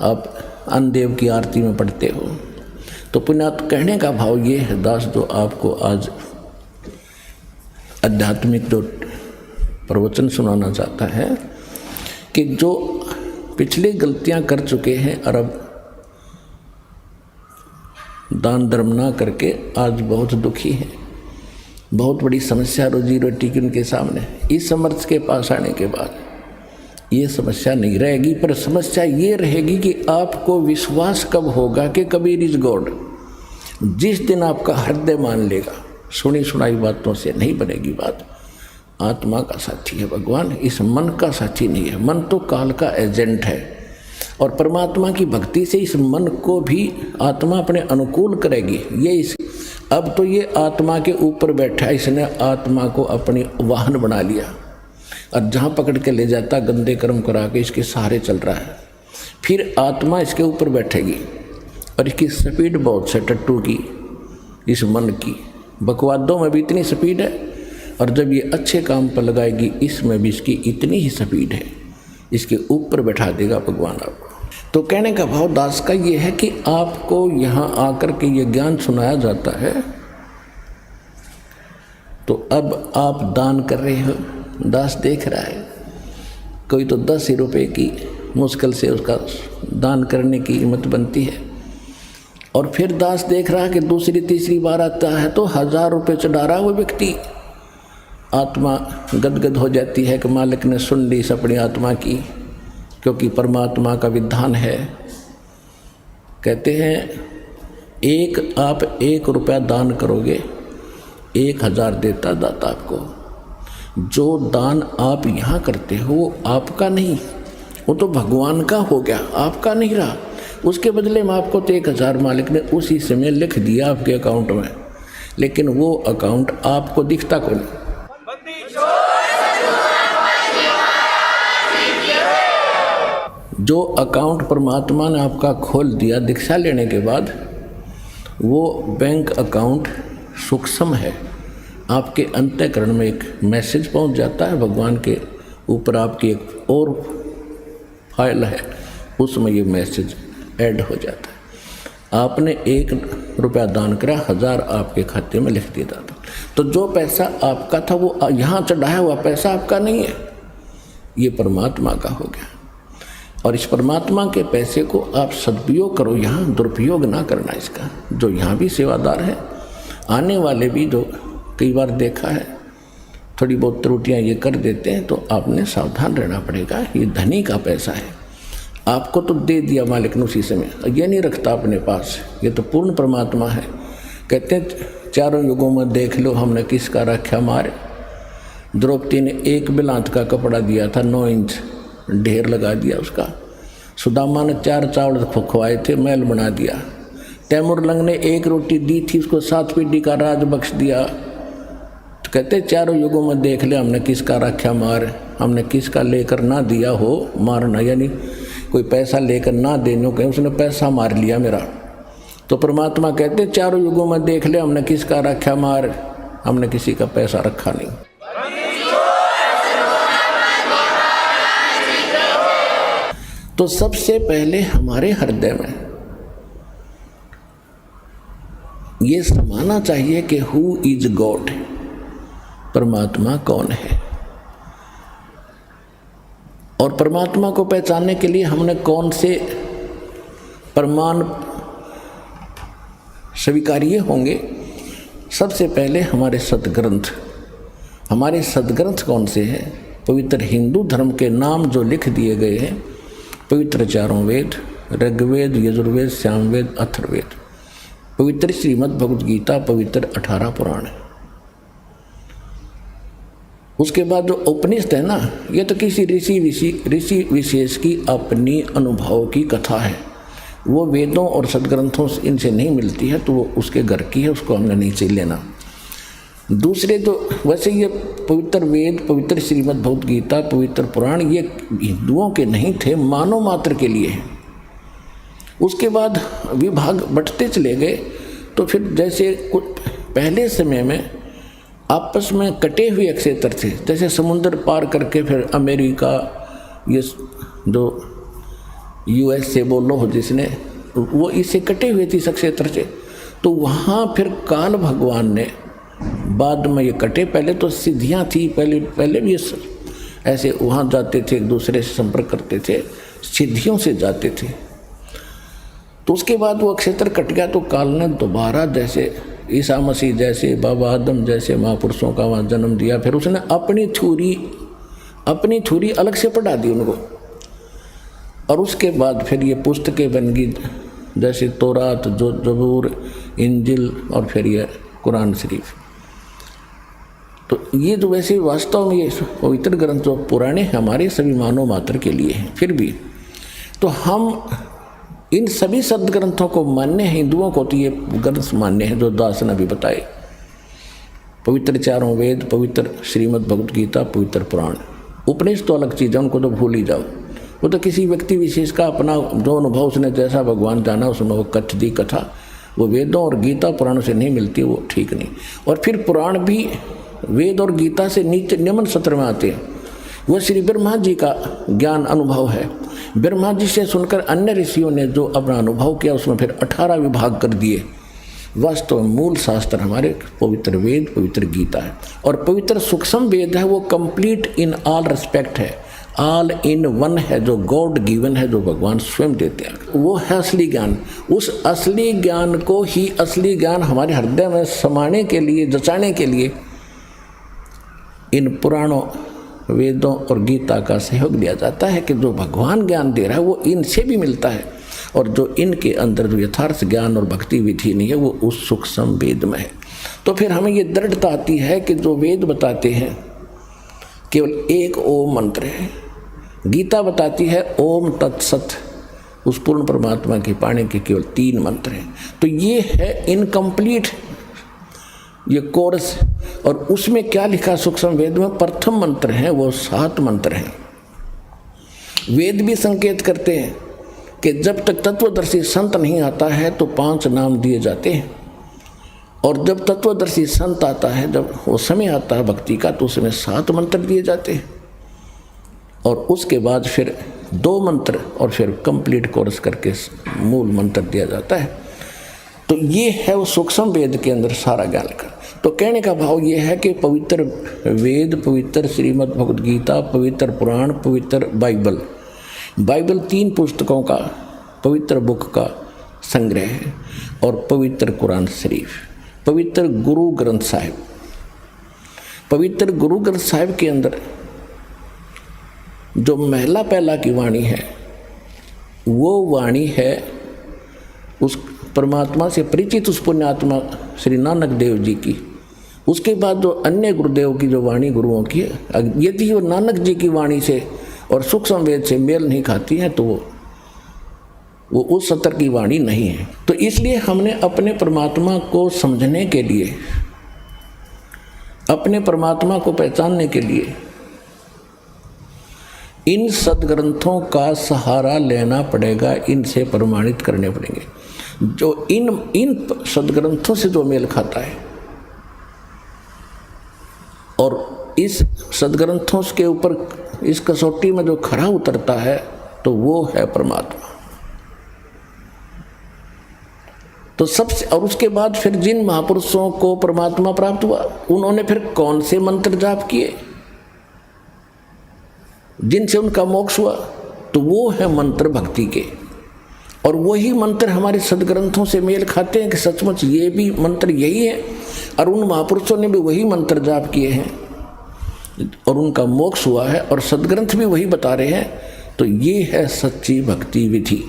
आप अन्नदेव की आरती में पढ़ते हो तो पुण्यात कहने का भाव ये है, दास जो आपको आज आध्यात्मिक जो प्रवचन सुनाना चाहता है कि जो पिछले गलतियां कर चुके हैं और अब दान धर्म ना करके आज बहुत दुखी हैं, बहुत बड़ी समस्या रोजी रोटी की उनके सामने, इस समर्थ के पास आने के बाद ये समस्या नहीं रहेगी। पर समस्या ये रहेगी कि आपको विश्वास कब होगा कि कबीर इज गॉड। जिस दिन आपका हृदय मान लेगा, सुनी सुनाई बातों से नहीं बनेगी बात। आत्मा का साथी है भगवान, इस मन का साथी नहीं है। मन तो काल का एजेंट है और परमात्मा की भक्ति से इस मन को भी आत्मा अपने अनुकूल करेगी। अब तो ये आत्मा के ऊपर बैठा है, इसने आत्मा को अपनी वाहन बना लिया और जहाँ पकड़ के ले जाता गंदे कर्म करा के इसके सहारे चल रहा है। फिर आत्मा इसके ऊपर बैठेगी और इसकी स्पीड बहुत है टट्टू की, इस मन की। बकवादों में भी इतनी स्पीड है और जब ये अच्छे काम पर लगाएगी इसमें भी इसकी इतनी ही स्पीड है, इसके ऊपर बैठा देगा भगवान आपको। तो कहने का भाव दास का ये है कि आपको यहाँ आकर के ये ज्ञान सुनाया जाता है, तो अब आप दान कर रहे हो, दास देख रहा है, कोई तो 10 ही रुपये की मुश्किल से उसका दान करने की हिम्मत बनती है, और फिर दास देख रहा है कि दूसरी तीसरी बार आता है तो 1000 रुपये चढ़ा रहा वो व्यक्ति। आत्मा गदगद हो जाती है कि मालिक ने सुन ली इस अपनी आत्मा की, क्योंकि परमात्मा का विधान है। कहते हैं आप 1 रुपया दान करोगे 1000 देता दाता आपको। जो दान आप यहाँ करते हो वो आपका नहीं, वो तो भगवान का हो गया, आपका नहीं रहा। उसके बदले में आपको तो 1000 मालिक ने उसी समय लिख दिया आपके अकाउंट में, लेकिन वो अकाउंट आपको दिखता कौन। जो अकाउंट परमात्मा ने आपका खोल दिया दीक्षा लेने के बाद, वो बैंक अकाउंट सूक्ष्म है। आपके अंतःकरण में एक मैसेज पहुंच जाता है, भगवान के ऊपर आपकी एक और फाइल है, उसमें ये मैसेज ऐड हो जाता है। आपने 1 रुपया दान करा, 1000 आपके खाते में लिख दिया था। तो जो पैसा आपका था वो यहाँ चढ़ाया हुआ पैसा आपका नहीं है, ये परमात्मा का हो गया। और इस परमात्मा के पैसे को आप सदुपयोग करो, यहाँ दुरुपयोग ना करना इसका। जो यहाँ भी सेवादार है, आने वाले भी जो कई बार देखा है थोड़ी बहुत त्रुटियाँ ये कर देते हैं, तो आपने सावधान रहना पड़ेगा। ये धनी का पैसा है, आपको तो दे दिया मालिक ने उसी समय, ये नहीं रखता अपने पास, ये तो पूर्ण परमात्मा है। कहते हैं 4 युगों में देख लो हमने किसका रखा मारे। द्रौपदी ने 1 बिलांत का कपड़ा दिया था, 9 इंच ढेर लगा दिया उसका। सुदामा ने 4 चावल खुआए थे, महल बना दिया। तैमुरलंग ने 1 रोटी दी थी, उसको 7 पीढ़ी का राज बख्श दिया। तो कहते 4 युगों में देख ले हमने किसका रखा मार, हमने किसका लेकर ना दिया हो मारना, यानी कोई पैसा लेकर ना देने कहीं उसने पैसा मार लिया मेरा। तो परमात्मा कहते 4 युगों में देख ले हमने किसका रखा मार, हमने किसी का पैसा रखा नहीं। तो सबसे पहले हमारे हृदय में ये समाना चाहिए कि हु इज गॉड, परमात्मा कौन है। और परमात्मा को पहचानने के लिए हमने कौन से प्रमाण स्वीकार्य होंगे। सबसे पहले हमारे सदग्रंथ। हमारे सदग्रंथ कौन से हैं? पवित्र हिंदू धर्म के नाम जो लिख दिए गए हैं, पवित्र 4 वेद, ऋग्वेद, यजुर्वेद, सामवेद, अथर्ववेद, पवित्र श्रीमद् भगवद गीता, पवित्र 18 पुराण। उसके बाद जो उपनिषद है ना, ये तो किसी ऋषि विशेष की अपनी अनुभव की कथा है। वो वेदों और सदग्रंथों से इनसे नहीं मिलती है, तो वो उसके घर की है, उसको हमने नहीं से लेना। दूसरे तो वैसे ये पवित्र वेद, पवित्र श्रीमद् भगवद गीता, पवित्र पुराण ये हिंदुओं के नहीं थे, मानव मात्र के लिए हैं। उसके बाद विभाग बंटते चले गए, तो फिर जैसे कुछ पहले समय में आपस में कटे हुए क्षेत्र थे, जैसे समुद्र पार करके फिर अमेरिका, ये जो US से बोलो हो जिसने, वो इससे कटे हुए थी क्षेत्र से। तो वहाँ फिर काल भगवान ने बाद में ये कटे, पहले तो सिद्धियाँ थी, पहले भी ऐसे वहाँ जाते थे, एक दूसरे से संपर्क करते थे, सिद्धियों से जाते थे। तो उसके बाद वो क्षेत्र कट गया, तो काल ने दोबारा जैसे ईसा मसीह जैसे, बाबा आदम जैसे महापुरुषों का वहाँ जन्म दिया, फिर उसने अपनी थूरी अलग से पढ़ा दी उनको। और उसके बाद फिर ये पुस्तकें बन गई, जैसे तौरात, जबूर, इंजिल और फिर ये कुरान शरीफ। तो ये जो वैसे वास्तव में ये पवित्र ग्रंथ जो पुराने हमारे सभी मानव मात्र के लिए हैं, फिर भी तो हम इन सभी सदग्रंथों को मान्य हैं। हिंदुओं को तो ये ग्रंथ मान्य हैं जो दास ने अभी बताए, पवित्र 4 वेद, पवित्र श्रीमद् भगवद गीता, पवित्र पुराण। उपनिषद तो अलग चीज़ है, उनको तो भूल ही जाओ। वो तो किसी व्यक्ति विशेष का अपना जो अनुभव उसने जैसा भगवान जाना उसमें वो कथ दी कथा, वो वेदों और गीता पुराणों से नहीं मिलती, वो ठीक नहीं। और फिर पुराण भी वेद और गीता से नीचे निम्न सत्र में आते हैं। वह श्री ब्रह्मा जी का ज्ञान अनुभव है, ब्रह्मा जी से सुनकर अन्य ऋषियों ने जो अपना अनुभव किया उसमें फिर 18 विभाग कर दिए। वास्तव में मूल शास्त्र हमारे पवित्र वेद, पवित्र गीता है। और पवित्र सूक्ष्म वेद है वो कंप्लीट इन ऑल रिस्पेक्ट है, ऑल इन वन है, जो गॉड गिवन है, जो भगवान स्वयं देते हैं। वो है असली ज्ञान। उस असली ज्ञान को ही असली ज्ञान हमारे हृदय में समाने के लिए, जचाने के लिए इन पुराणों, वेदों और गीता का सहयोग लिया जाता है कि जो भगवान ज्ञान दे रहा है वो इनसे भी मिलता है, और जो इनके अंदर जो यथार्थ ज्ञान और भक्ति विधि नहीं है वो उस सूक्ष्म वेद में है। तो फिर हमें ये दृढ़ता आती है कि जो वेद बताते हैं केवल एक ओम मंत्र है, गीता बताती है ओम तत्सत, उस पूर्ण परमात्मा के पाने के केवल 3 मंत्र हैं। तो ये है इनकम्प्लीट ये कोर्स। और उसमें क्या लिखा सूक्ष्म वेद में? प्रथम मंत्र है वो 7 मंत्र हैं। वेद भी संकेत करते हैं कि जब तक तत्वदर्शी संत नहीं आता है तो 5 नाम दिए जाते हैं, और जब तत्वदर्शी संत आता है, जब वो समय आता है भक्ति का, तो उसमें 7 मंत्र दिए जाते हैं, और उसके बाद फिर 2 मंत्र और फिर कंप्लीट कोर्स करके मूल मंत्र दिया जाता है। तो ये है वो सूक्ष्म वेद के अंदर सारा ज्ञान का। तो कहने का भाव ये है कि पवित्र वेद, पवित्र श्रीमद् भगवद गीता, पवित्र पुराण, पवित्र बाइबल, बाइबल 3 पुस्तकों का पवित्र बुक का संग्रह है, और पवित्र कुरान शरीफ, पवित्र गुरु ग्रंथ साहिब। पवित्र गुरु ग्रंथ साहिब के अंदर जो महला पहला की वाणी है वो वाणी है उस परमात्मा से परिचित उस पुण्यात्मा श्री नानक देव जी की। उसके बाद जो अन्य गुरुदेव की जो वाणी गुरुओं की है, यदि वो नानक जी की वाणी से और सूक्ष्म वेद से मेल नहीं खाती है तो वो उस सतर की वाणी नहीं है। तो इसलिए हमने अपने परमात्मा को समझने के लिए, अपने परमात्मा को पहचानने के लिए इन सदग्रंथों का सहारा लेना पड़ेगा, इनसे प्रमाणित करने पड़ेंगे। जो इन सदग्रंथों से जो मेल खाता है और इस सदग्रंथों के ऊपर इस कसौटी में जो खरा उतरता है तो वो है परमात्मा। तो सबसे, और उसके बाद फिर जिन महापुरुषों को परमात्मा प्राप्त हुआ उन्होंने फिर कौन से मंत्र जाप किए जिनसे उनका मोक्ष हुआ, तो वो है मंत्र भक्ति के। और वही मंत्र हमारे सदग्रंथों से मेल खाते हैं कि सचमुच ये भी मंत्र यही है, और उन महापुरुषों ने भी वही मंत्र जाप किए हैं और उनका मोक्ष हुआ है, और सदग्रंथ भी वही बता रहे हैं। तो ये है सच्ची भक्ति विधि।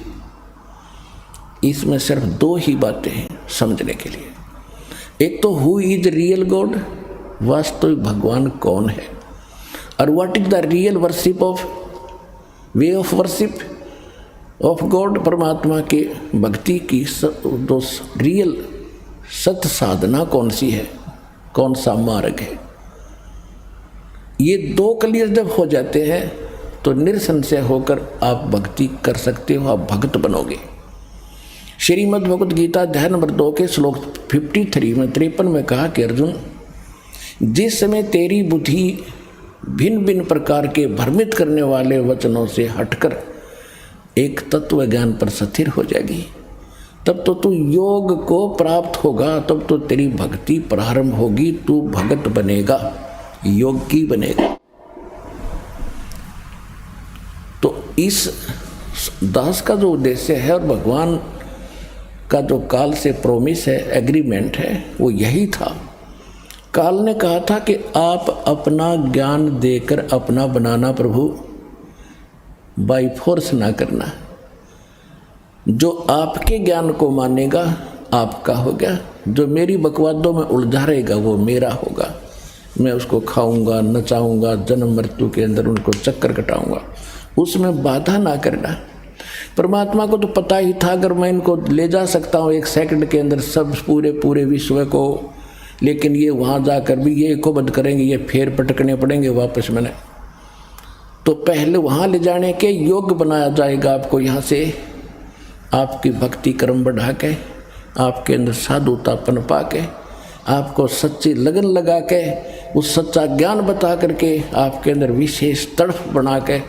इसमें सिर्फ 2 ही बातें हैं समझने के लिए। एक तो हु इज रियल गॉड, वास्तविक भगवान कौन है, और what is the real worship of way of worship of God, परमात्मा के भक्ति की जो रियल सत्य साधना कौन सी है, कौन सा मार्ग है। ये 2 क्लियर जब हो जाते हैं तो निरसंशय होकर आप भक्ति कर सकते हो, आप भक्त बनोगे। श्रीमद् भगवद गीता अध्याय नंबर 2 के श्लोक 53 में 53 में कहा कि अर्जुन, जिस समय तेरी बुद्धि भिन्न भिन्न प्रकार के भ्रमित करने वाले वचनों से हटकर एक तत्व ज्ञान पर स्थिर हो जाएगी, तब तो तू योग को प्राप्त होगा, तब तो तेरी भक्ति प्रारंभ होगी, तू भगत बनेगा, योगी बनेगा। तो इस दास का जो उद्देश्य है और भगवान का जो काल से प्रोमिस है, एग्रीमेंट है, वो यही था। काल ने कहा था कि आप अपना ज्ञान देकर अपना बनाना प्रभु, बाई फोर्स ना करना। जो आपके ज्ञान को मानेगा आपका हो गया, जो मेरी बकवादों में उलझा रहेगा वो मेरा होगा। मैं उसको खाऊंगा, नचाऊंगा, जन्म मृत्यु के अंदर उनको चक्कर कटाऊंगा, उसमें बाधा ना करना। परमात्मा को तो पता ही था अगर मैं इनको ले जा सकता हूँ 1 सेकंड के अंदर सब पूरे विश्व को, लेकिन ये वहाँ जाकर भी ये को बंद करेंगे, ये फेर पटकने पड़ेंगे वापस मैंने। तो पहले वहाँ ले जाने के योग्य बनाया जाएगा आपको, यहाँ से आपकी भक्ति कर्म बढ़ा के, आपके अंदर साधुतापन पा के, आपको सच्ची लगन लगा के, उस सच्चा ज्ञान बता करके आपके अंदर विशेष तड़फ बना के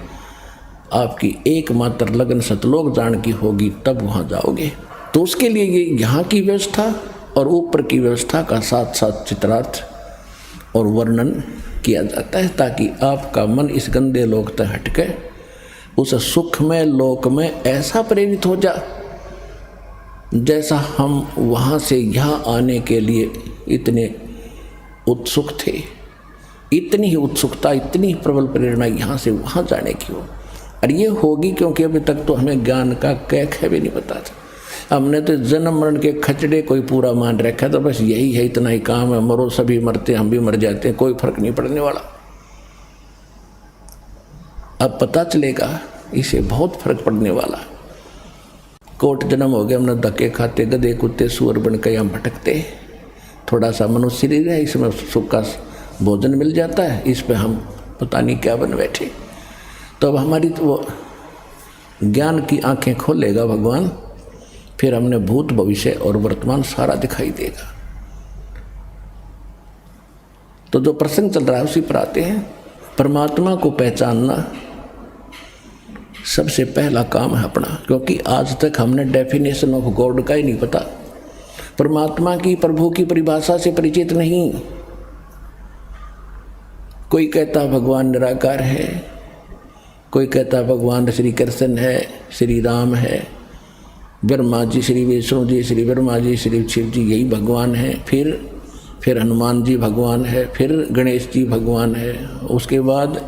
आपकी एकमात्र लगन सतलोक जान की होगी, तब वहाँ जाओगे। तो उसके लिए ये यहाँ की व्यवस्था और ऊपर की व्यवस्था का साथ साथ चित्रार्थ और वर्णन किया जाता है, ताकि आपका मन इस गंदे लोक से हटके उस सुखमय लोक में ऐसा प्रेरित हो जा जैसा हम वहाँ से यहाँ आने के लिए इतने उत्सुक थे। इतनी ही उत्सुकता, इतनी ही प्रबल प्रेरणा यहाँ से वहाँ जाने की हो। और ये होगी क्योंकि अभी तक तो हमें ज्ञान का कैख है भी नहीं पता था। हमने तो जन्म मरण के खचड़े कोई पूरा मान रखा था, बस यही है, इतना ही काम है, मरो सभी मरते हम भी मर जाते हैं, कोई फर्क नहीं पड़ने वाला। अब पता चलेगा इसे बहुत फर्क पड़ने वाला। कोट जन्म हो गया, हमने धक्के खाते, गधे कुत्ते सुअर बन के यहाँ भटकते। थोड़ा सा मनुष्य शरीर है, इसमें सुख का भोजन मिल जाता है, इस पे हम पता नहीं क्या बन बैठे। तो अब हमारी तो वो ज्ञान की आंखें खोलेगा भगवान, फिर हमने भूत भविष्य और वर्तमान सारा दिखाई देगा। तो जो प्रसंग चल रहा है उसी पर आते हैं। परमात्मा को पहचानना सबसे पहला काम है अपना, क्योंकि आज तक हमने डेफिनेशन ऑफ गॉड का ही नहीं पता। परमात्मा की, प्रभु की परिभाषा से परिचित नहीं। कोई कहता भगवान निराकार है, कोई कहता भगवान श्री कृष्ण है, श्री राम है, ब्रह्मा जी, श्री विष्णु जी, श्री ब्रह्मा जी, श्री शिव जी यही भगवान है। फिर हनुमान जी भगवान है, फिर गणेश जी भगवान है। उसके बाद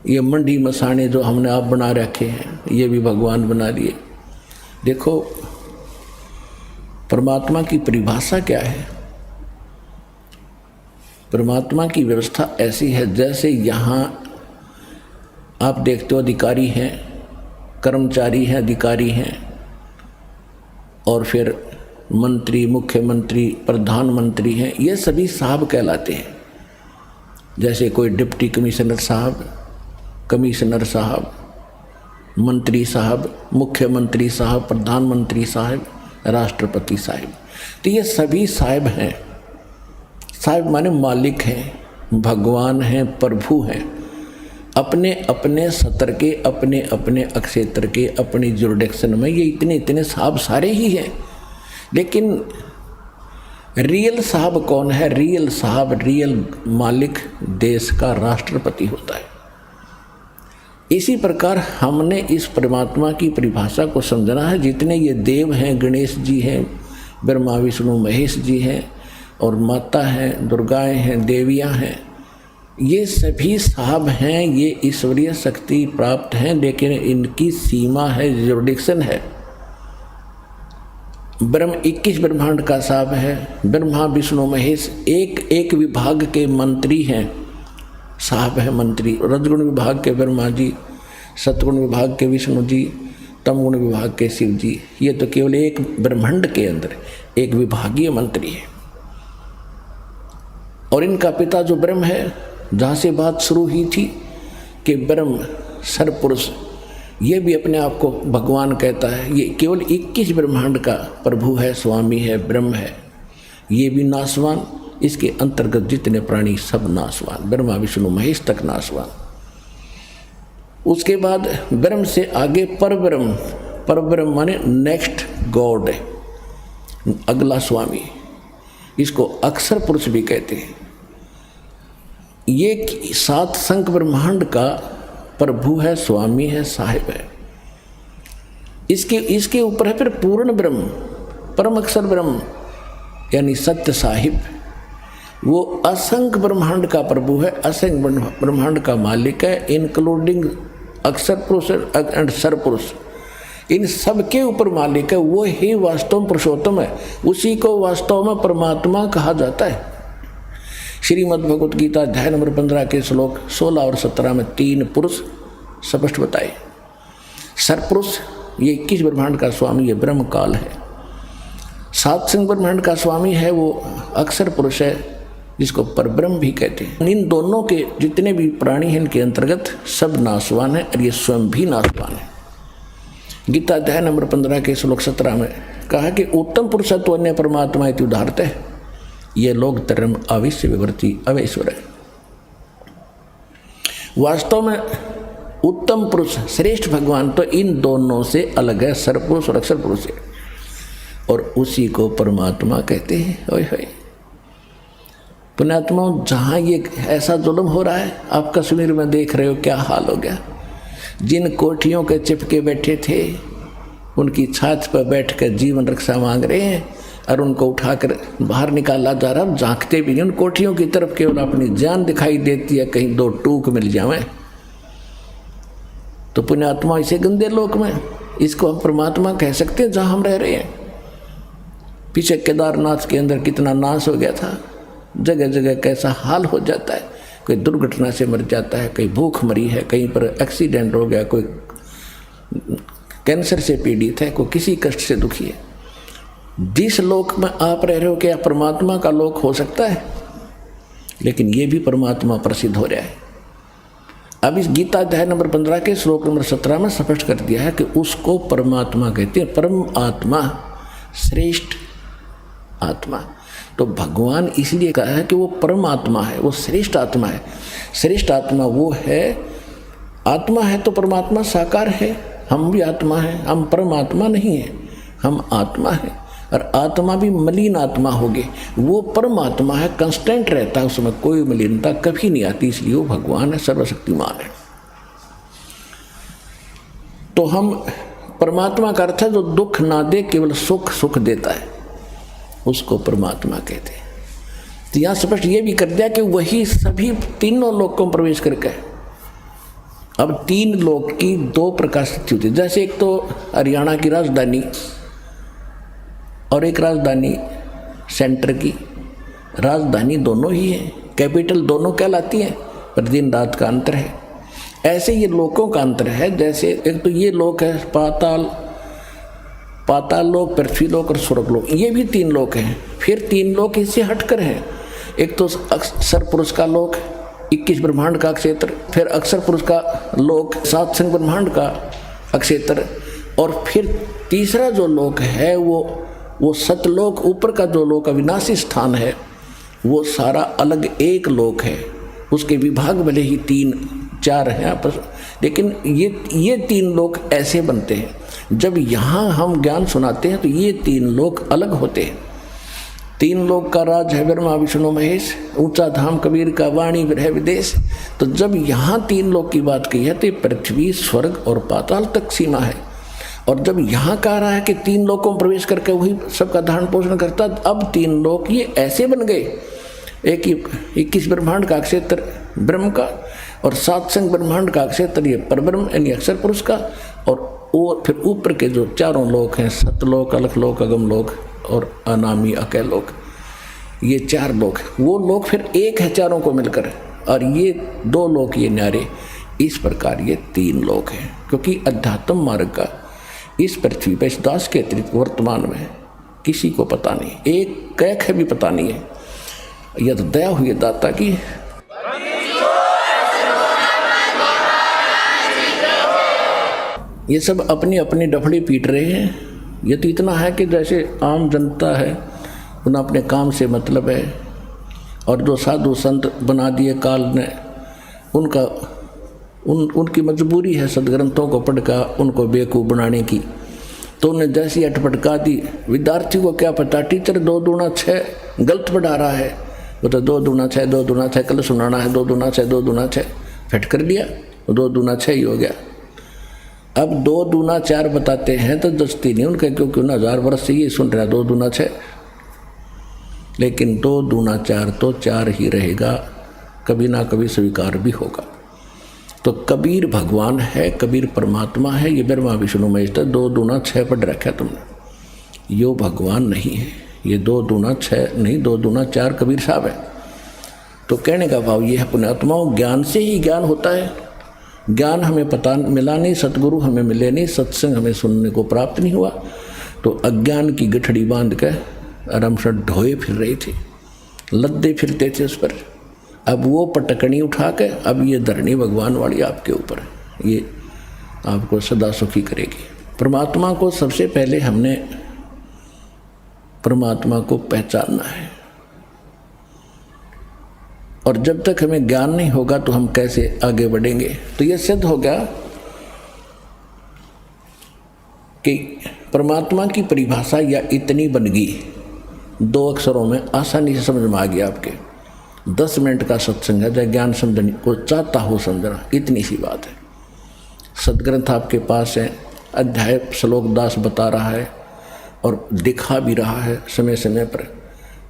ये मंडी मसाने जो हमने आप बना रखे हैं, ये भी भगवान बना दिए। देखो परमात्मा की परिभाषा क्या है। परमात्मा की व्यवस्था ऐसी है जैसे यहाँ आप देखते हो अधिकारी हैं, कर्मचारी हैं, अधिकारी हैं, और फिर मंत्री, मुख्यमंत्री, प्रधानमंत्री हैं, ये सभी साहब कहलाते हैं। जैसे कोई डिप्टी कमिश्नर साहब, कमिश्नर साहब, मंत्री साहब, मुख्यमंत्री साहब, प्रधानमंत्री साहब, राष्ट्रपति साहब, तो ये सभी साहब हैं। साहब माने मालिक हैं, भगवान हैं, प्रभु हैं। अपने अपने सत्र के, अपने अपने अक्षेत्र के, अपनी जुरिडिक्शन में ये इतने इतने साहब सारे ही हैं। लेकिन रियल साहब कौन है? रियल साहब, रियल मालिक देश का राष्ट्रपति होता है। इसी प्रकार हमने इस परमात्मा की परिभाषा को समझना है। जितने ये देव हैं, गणेश जी हैं, ब्रह्मा विष्णु महेश जी हैं, और माता हैं, दुर्गाएं हैं, देवियां हैं, ये सभी साहब हैं, ये ईश्वरीय शक्ति प्राप्त हैं, लेकिन इनकी सीमा है, जुरिडिक्शन है। ब्रह्म 21 ब्रह्मांड का साहब है, ब्रह्मा विष्णु महेश एक एक विभाग के मंत्री हैं, साहब है मंत्री। रजगुण विभाग के ब्रह्मा जी, सतगुण विभाग के विष्णु जी, तमगुण विभाग के शिव जी। ये तो केवल एक ब्रह्मांड के अंदर एक विभागीय मंत्री है। और इनका पिता जो ब्रह्म है, जहाँ से बात शुरू हुई थी कि ब्रह्म सरपुरुष, ये भी अपने आप को भगवान कहता है। ये केवल 21 ब्रह्मांड का प्रभु है, स्वामी है, ब्रह्म है। ये भी नाशवान, इसके अंतर्गत जितने प्राणी सब नाशवान, ब्रह्मा विष्णु महेश तक नाशवान। उसके बाद ब्रह्म से आगे परब्रह्म, परब्रह्म माने नेक्स्ट गॉड, अगला स्वामी, इसको अक्षर पुरुष भी कहते हैं। ये 7 संख ब्रह्मांड का प्रभु है, स्वामी है, साहिब है। इसके ऊपर है फिर पूर्ण ब्रह्म, परम अक्षर ब्रह्म यानी सत्य साहिब। वो असंख्य ब्रह्मांड का प्रभु है, असंख्य ब्रह्मांड का मालिक है, इंक्लूडिंग अक्षर पुरुष एंड सर पुरुष। इन सब के ऊपर मालिक है। वो ही वास्तव में पुरुषोत्तम है, उसी को वास्तव में परमात्मा कहा जाता है। श्रीमद् भगवत गीता अध्याय नंबर 15 के श्लोक 16 और 17 में 3 पुरुष स्पष्ट बताए। सरपुरुष ये 21 ब्रह्मांड का स्वामी, ये ब्रह्म काल है। 7 संख ब्रह्मांड का स्वामी है वो अक्षर पुरुष है, जिसको परब्रह्म भी कहते हैं। इन दोनों के जितने भी प्राणी हैं इनके अंतर्गत सब नाशवान है, और ये स्वयं भी नाशवान है। गीता अध्याय नंबर 15 के श्लोक 17 में कहा कि उत्तम पुरुषत्व अन्य परमात्मा इति उदाहरते है, ये लोग धर्म अविश्य विवर्ती अवैश्वर है। वास्तव में उत्तम पुरुष श्रेष्ठ भगवान तो इन दोनों से अलग है, सरपुरुष और अक्षर पुरुष है, और उसी को परमात्मा कहते हैं। ओए होए पुण्यात्मा, जहाँ ये ऐसा जुल्म हो रहा है, आप कश्मीर में देख रहे हो क्या हाल हो गया। जिन कोठियों के चिपके बैठे थे उनकी छात पर बैठ कर जीवन रक्षा मांग रहे हैं और उनको उठाकर बाहर निकाला जा रहा। झांकते भी नहीं उन कोठियों की तरफ, केवल अपनी जान दिखाई देती है, कहीं दो टूक मिल जावे। तो पुण्यात्मा इसे गंदे लोक में इसको हम परमात्मा कह सकते हैं जहाँ हम रह रहे हैं। पीछे केदारनाथ के अंदर कितना नाश हो गया था, जगह जगह कैसा हाल हो जाता है। कोई दुर्घटना से मर जाता है, कहीं भूख मरी है, कहीं पर एक्सीडेंट हो गया, कोई कैंसर से पीड़ित है, कोई किसी कष्ट से दुखी है। जिस लोक में आप रह रहे हो क्या परमात्मा का लोक हो सकता है? लेकिन ये भी परमात्मा प्रसिद्ध हो रहा है। अब इस गीता अध्याय नंबर 15 के श्लोक नंबर 17 में स्पष्ट कर दिया है कि उसको परमात्मा कहते हैं। परम आत्मा, श्रेष्ठ आत्मा। तो भगवान इसलिए कहा है कि वो परम आत्मा है, वो श्रेष्ठ आत्मा है। श्रेष्ठ आत्मा वो है, आत्मा है तो परमात्मा साकार है। हम भी आत्मा है, हम परमात्मा नहीं है, हम आत्मा है। और आत्मा भी मलिन आत्मा होगी, वो परमात्मा है, कंस्टेंट रहता है, उसमें कोई मलिनता कभी नहीं आती, इसलिए वो भगवान है, सर्वशक्तिमान है। तो हम परमात्मा का अर्थ है जो दुख ना दे, केवल सुख सुख देता है, उसको परमात्मा कहते हैं। तो यहाँ स्पष्ट ये भी कर दिया कि वही सभी तीनों लोकों में प्रवेश करके। अब तीन लोक की दो प्रकार स्थिति होती है। जैसे एक तो हरियाणा की राजधानी और एक राजधानी सेंटर की, राजधानी दोनों ही है, कैपिटल दोनों कहलाती है, पर दिन रात का अंतर है। ऐसे ये लोकों का अंतर है। जैसे एक तो ये लोक है पाताल, पाताल लोक, पृथ्वी लोक और स्वर्ग लोक, ये भी तीन लोक हैं। फिर तीन लोक इससे हटकर हैं। एक तो अक्षर पुरुष का लोक, 21 ब्रह्मांड का क्षेत्र, फिर अक्षर पुरुष का लोक, 7 संग ब्रह्मांड का क्षेत्र, और फिर तीसरा जो लोक है वो सतलोक, ऊपर का जो लोक अविनाशी स्थान है, वो सारा अलग एक लोक है। उसके विभाग भले ही 3-4 हैं आपस, लेकिन ये तीन लोक ऐसे बनते हैं। जब यहाँ हम ज्ञान सुनाते हैं तो ये तीन लोक अलग होते हैं। तीन लोक का राज है ब्रह्मा विष्णु महेश, ऊंचा धाम कबीर का वाणी विरह विदेश। तो जब यहाँ तीन लोक की बात की है तो पृथ्वी, स्वर्ग और पाताल तक सीमा है। और जब यहाँ कह रहा है कि तीन लोकों में प्रवेश करके वही सबका धारण पोषण करता, अब तीन लोक ये ऐसे बन गए। एक 21 ब्रह्मांड का क्षेत्र ब्रह्म का, और 7 संग ब्रह्मांड का क्षेत्र ये परब्रह्म यानी अक्षर पुरुष का, और फिर ऊपर के जो चारों लोक हैं, सतलोक, अलखलोक, अगमलोक और अनामी अकैलोक, ये 4 लोक, वो लोक फिर एक है चारों को मिलकर, और ये 2 लोक ये न्यारे। इस प्रकार ये 3 लोक हैं, क्योंकि अध्यात्म मार्ग का इस पृथ्वी पर, इस दास के अतिरिक्त वर्तमान में किसी को पता नहीं, एक कैक है भी पता नहीं है। यह तो दया हुई दाता की। ये सब अपनी अपनी डफड़ी पीट रहे हैं। ये तो इतना है कि जैसे आम जनता है, उन्हें अपने काम से मतलब है, और जो साधु संत बना दिए काल ने, उनकी मजबूरी है सदग्रंथों को पढ़कर उनको बेवकूफ़ बनाने की। तो उन्हें जैसी अटपटका दी, विद्यार्थी को क्या पता, टीचर 2 दूना 6 गलत पढ़ा रहा है, वो तो 2 दूना 6 2 दूना 6 कल सुनाना है, 2 दूना 6 2 दूना 6 फिट कर लिया, 2 दूना 6 ही हो गया। अब 2 दूना 4 बताते हैं तो दस्ती नहीं उनके, क्योंकि 1000 वर्ष से ये सुन रहा है 2 दूना 6, लेकिन 2 दूना 4 तो 4 ही रहेगा, कभी ना कभी स्वीकार भी होगा। तो कबीर भगवान है, कबीर परमात्मा है, ये ब्रह्मा विष्णु महेश। 2 दूना 6 पढ़ रखा है तुमने, यो भगवान नहीं है। ये 2 दूना 6 नहीं, 2 दूना 4 कबीर साहब है। तो कहने का भाव ये है पुण्यात्माओं, ज्ञान से ही ज्ञान होता है। ज्ञान हमें पता मिला नहीं, सतगुरु हमें मिले नहीं, सत्संग हमें सुनने को प्राप्त नहीं हुआ, तो अज्ञान की गठड़ी बांध कर आराम से ढोए फिर रहे थे, लद्दे फिरते थे उस पर। अब वो पटकनी उठा के अब ये धरनी भगवान वाली आपके ऊपर है, ये आपको सदा सुखी करेगी। परमात्मा को सबसे पहले हमने परमात्मा को पहचानना है। और जब तक हमें ज्ञान नहीं होगा तो हम कैसे आगे बढ़ेंगे। तो यह सिद्ध हो गया कि परमात्मा की परिभाषा या इतनी बन गई, 2 अक्षरों में आसानी से समझ में आ गया। आपके 10 मिनट का सत्संग है, ज्ञान समझने को चाहता हो समझना, इतनी सी बात है। सदग्रंथ आपके पास है, अध्याय श्लोक दास बता रहा है और दिखा भी रहा है समय समय पर।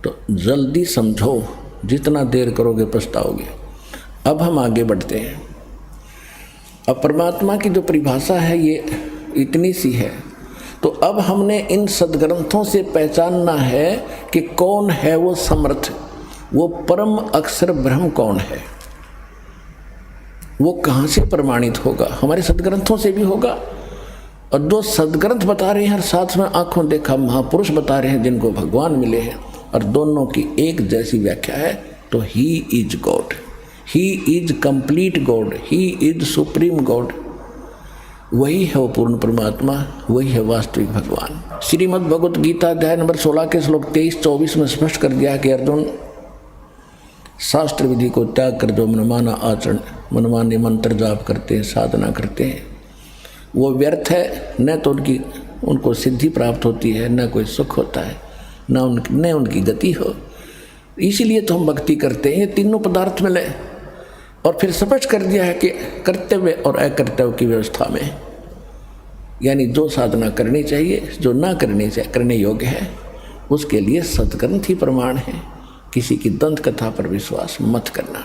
तो जल्दी समझो, जितना देर करोगे पछताओगे। अब हम आगे बढ़ते हैं। अब परमात्मा की जो परिभाषा है ये इतनी सी है। तो अब हमने इन सदग्रंथों से पहचानना है कि कौन है वो समर्थ, वो परम अक्षर ब्रह्म कौन है। वो कहाँ से प्रमाणित होगा? हमारे सदग्रंथों से भी होगा, और जो सदग्रंथ बता रहे हैं, साथ में आंखों देखा महापुरुष बता रहे हैं जिनको भगवान मिले हैं, और दोनों की एक जैसी व्याख्या है। तो he is God, he is complete God, he is supreme God. वही है वो पूर्ण परमात्मा, वही है वास्तविक भगवान। श्रीमद् भगवत गीता अध्याय नंबर 16 के श्लोक 23-24 में स्पष्ट कर दिया कि अर्जुन, शास्त्र विधि को त्याग कर जो मनमाना आचरण, मनमाने मंत्र जाप करते हैं, साधना करते हैं, वो व्यर्थ है। न तो उनको सिद्धि प्राप्त होती है, न कोई सुख होता है, न उनकी गति हो। इसीलिए तो हम भक्ति करते हैं, ये तीनों पदार्थ मिले। और फिर स्पष्ट कर दिया है कि कर्तव्य और अकर्तव्य की व्यवस्था में, यानी जो साधना करनी चाहिए, जो ना करने योग्य है, उसके लिए सदग्रंथ ही प्रमाण है। किसी की दंत कथा पर विश्वास मत करना।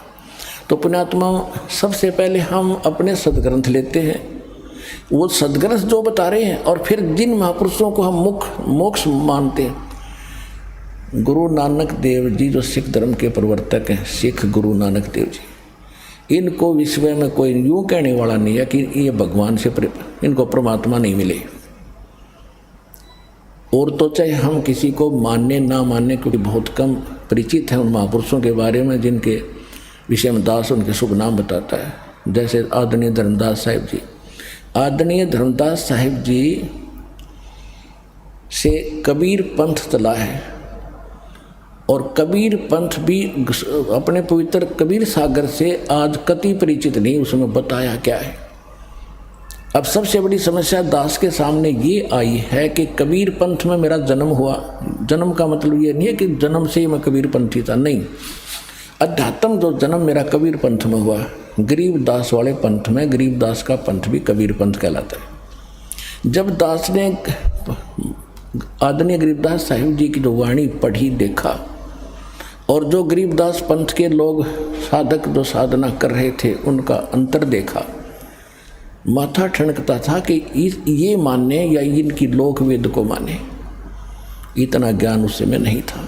तो पुण्यात्माओं, सबसे पहले हम अपने सदग्रंथ लेते हैं, वो सदग्रंथ जो बता रहे हैं, और फिर जिन महापुरुषों को हम मोक्ष मानते हैं, गुरु नानक देव जी जो सिख धर्म के प्रवर्तक हैं, सिख गुरु नानक देव जी, इनको विश्व में कोई यूँ कहने वाला नहीं है कि ये भगवान से इनको परमात्मा नहीं मिले। और तो चाहे हम किसी को मानने ना मानने, क्योंकि बहुत कम परिचित हैं उन महापुरुषों के बारे में जिनके विषय में दास उनके शुभ नाम बताता है। जैसे आदरणीय धर्मदास साहिब जी, आदरणीय धर्मदास साहिब जी से कबीर पंथ चला है, और कबीर पंथ भी अपने पवित्र कबीर सागर से आज कति परिचित नहीं, उसमें बताया क्या है। अब सबसे बड़ी समस्या दास के सामने ये आई है कि कबीर पंथ में मेरा जन्म हुआ। जन्म का मतलब ये नहीं है कि जन्म से ही मैं कबीर पंथी था, नहीं। अध्यात्म जो जन्म मेरा कबीर पंथ में हुआ, गरीब दास वाले पंथ में, गरीब दास का पंथ भी कबीर पंथ कहलाता है। जब दास ने आदरणीय गरीबदास साहिब जी की जो वाणी पढ़ी, देखा, और जो गरीबदास पंथ के लोग साधक जो साधना कर रहे थे उनका अंतर देखा, माथा ठनकता था कि ये मानने या इनकी लोक वेद को माने। इतना ज्ञान उस समय नहीं था।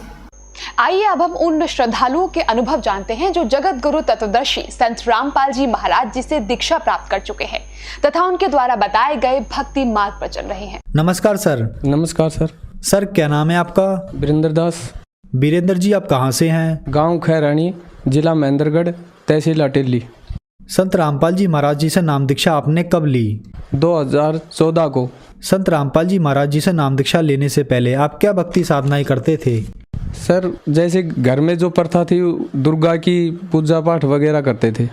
आइए अब हम उन श्रद्धालुओं के अनुभव जानते हैं जो जगत गुरु तत्वदर्शी संत रामपाल जी महाराज जी से दीक्षा प्राप्त कर चुके हैं तथा उनके द्वारा बताए गए भक्ति मार्ग पर चल रहे हैं। नमस्कार सर। नमस्कार सर। सर क्या नाम है आपका? वीरेंद्र दास। वीरेंद्र जी आप कहाँ से हैं? गांव खैरानी, जिला महेंद्रगढ़, तहसील अटेली। संत रामपाल जी महाराज जी से नाम दीक्षा आपने कब ली? 2014 को। संत रामपाल जी महाराज जी से नाम दीक्षा लेने से पहले आप क्या भक्ति साधनाएं करते थे? सर जैसे घर में जो प्रथा थी, दुर्गा की पूजा पाठ वगैरह करते थे।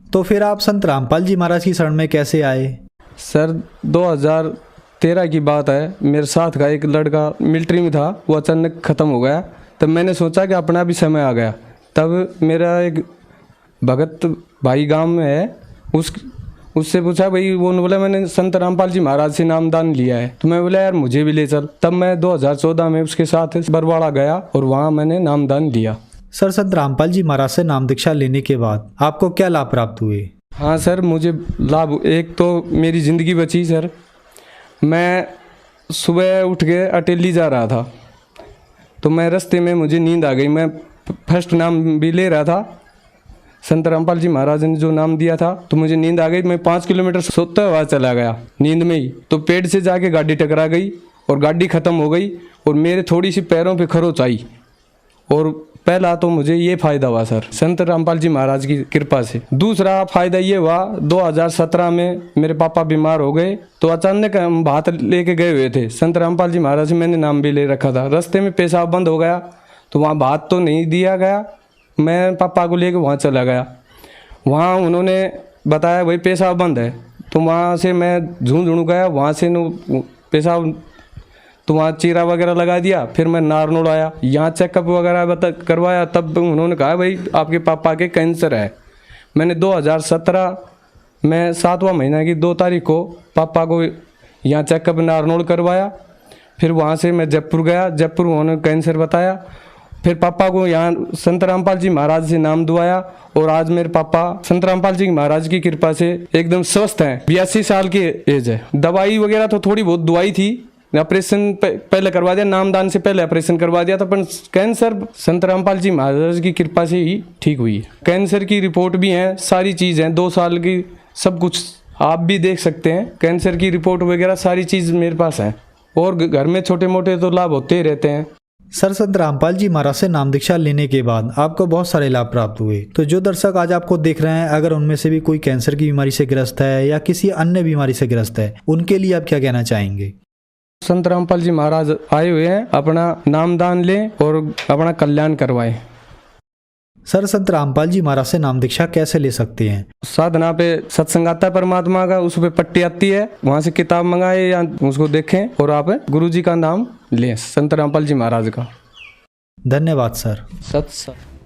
तो फिर आप संत रामपाल जी महाराज की शरण में कैसे आए? सर 2013 की बात है, मेरे साथ का एक लड़का मिलिट्री में था, वो अचानक ख़त्म हो गया। तब मैंने सोचा कि अपना भी समय आ गया। तब मेरा एक भगत भाई गांव में है, उससे पूछा, भाई वो बोला मैंने संत रामपाल जी महाराज से नामदान लिया है। तो मैं बोला यार मुझे भी ले चल। तब मैं 2014 में उसके साथ बरवाड़ा गया और वहाँ मैंने नामदान लिया। सर संत रामपाल जी महाराज से नाम दीक्षा लेने के बाद आपको क्या लाभ प्राप्त हुए? हाँ सर, मुझे लाभ, एक तो मेरी ज़िंदगी बची सर। मैं सुबह उठ के अटेली जा रहा था, तो मैं रास्ते में मुझे नींद आ गई। मैं फर्स्ट नाम भी ले रहा था, संत रामपाल जी महाराज ने जो नाम दिया था, तो मुझे नींद आ गई। मैं 5 किलोमीटर सोते हुआ चला गया नींद में ही, तो पेड़ से जाके गाड़ी टकरा गई और गाड़ी ख़त्म हो गई और मेरे थोड़ी सी पैरों पे खरोच आई। और पहला तो मुझे ये फ़ायदा हुआ सर संत रामपाल जी महाराज की कृपा से। दूसरा फ़ायदा ये हुआ, 2017 में मेरे पापा बीमार हो गए, तो अचानक हम भात लेके गए हुए थे। संत रामपाल जी महाराज से मैंने नाम भी ले रखा था। रास्ते में पेशाब बंद हो गया, तो वहाँ भात तो नहीं दिया गया, मैं पापा को लेके वहाँ चला गया। वहाँ उन्होंने बताया भाई पेशाब बंद है। तो वहाँ से मैं झुंझुनू गया, वहाँ से पेशाब तो वहाँ चीरा वगैरह लगा दिया। फिर मैं नारनौल आया, यहाँ चेकअप वगैरह करवाया। तब उन्होंने कहा भाई आपके पापा के कैंसर है। मैंने 2017 में 7वां महीना की 2 तारीख को पापा को यहाँ चेकअप नारनौल करवाया। फिर वहाँ से मैं जयपुर गया, जयपुर उन्होंने कैंसर बताया। फिर पापा को यहाँ संत रामपाल जी महाराज से नाम दुआया और आज मेरे पापा संत रामपाल जी महाराज की कृपा से एकदम स्वस्थ हैं। 82 साल की एज है। दवाई वगैरह तो थोड़ी बहुत दवाई थी, ऑपरेशन पहले करवा दिया, नामदान से पहले ऑपरेशन करवा दिया था, पर कैंसर संत रामपाल जी महाराज की कृपा से ही ठीक हुई है। कैंसर की रिपोर्ट भी है, सारी चीज़ है, 2 साल की सब कुछ आप भी देख सकते हैं। कैंसर की रिपोर्ट वगैरह सारी चीज़ मेरे पास है और घर में छोटे मोटे तो लाभ होते ही रहते हैं। सर, संत रामपाल जी महाराज से नाम दीक्षा लेने के बाद आपको बहुत सारे लाभ प्राप्त हुए। तो जो दर्शक आज आपको देख रहे हैं, अगर उनमें से भी कोई कैंसर की बीमारी से ग्रस्त है या किसी अन्य बीमारी से ग्रस्त है, उनके लिए आप क्या कहना चाहेंगे? संत रामपाल जी महाराज आए हुए हैं, अपना नामदान लें और अपना कल्याण करवाएं। सर, संत रामपाल जी महाराज से नाम दीक्षा कैसे ले सकते हैं? साधना पे सत्संग आता है परमात्मा का, उस पे पट्टी आती है, वहाँ से किताब मंगाए या उसको देखें और आप गुरु जी का नाम लें, संत रामपाल जी महाराज का। धन्यवाद सर। सत्संग।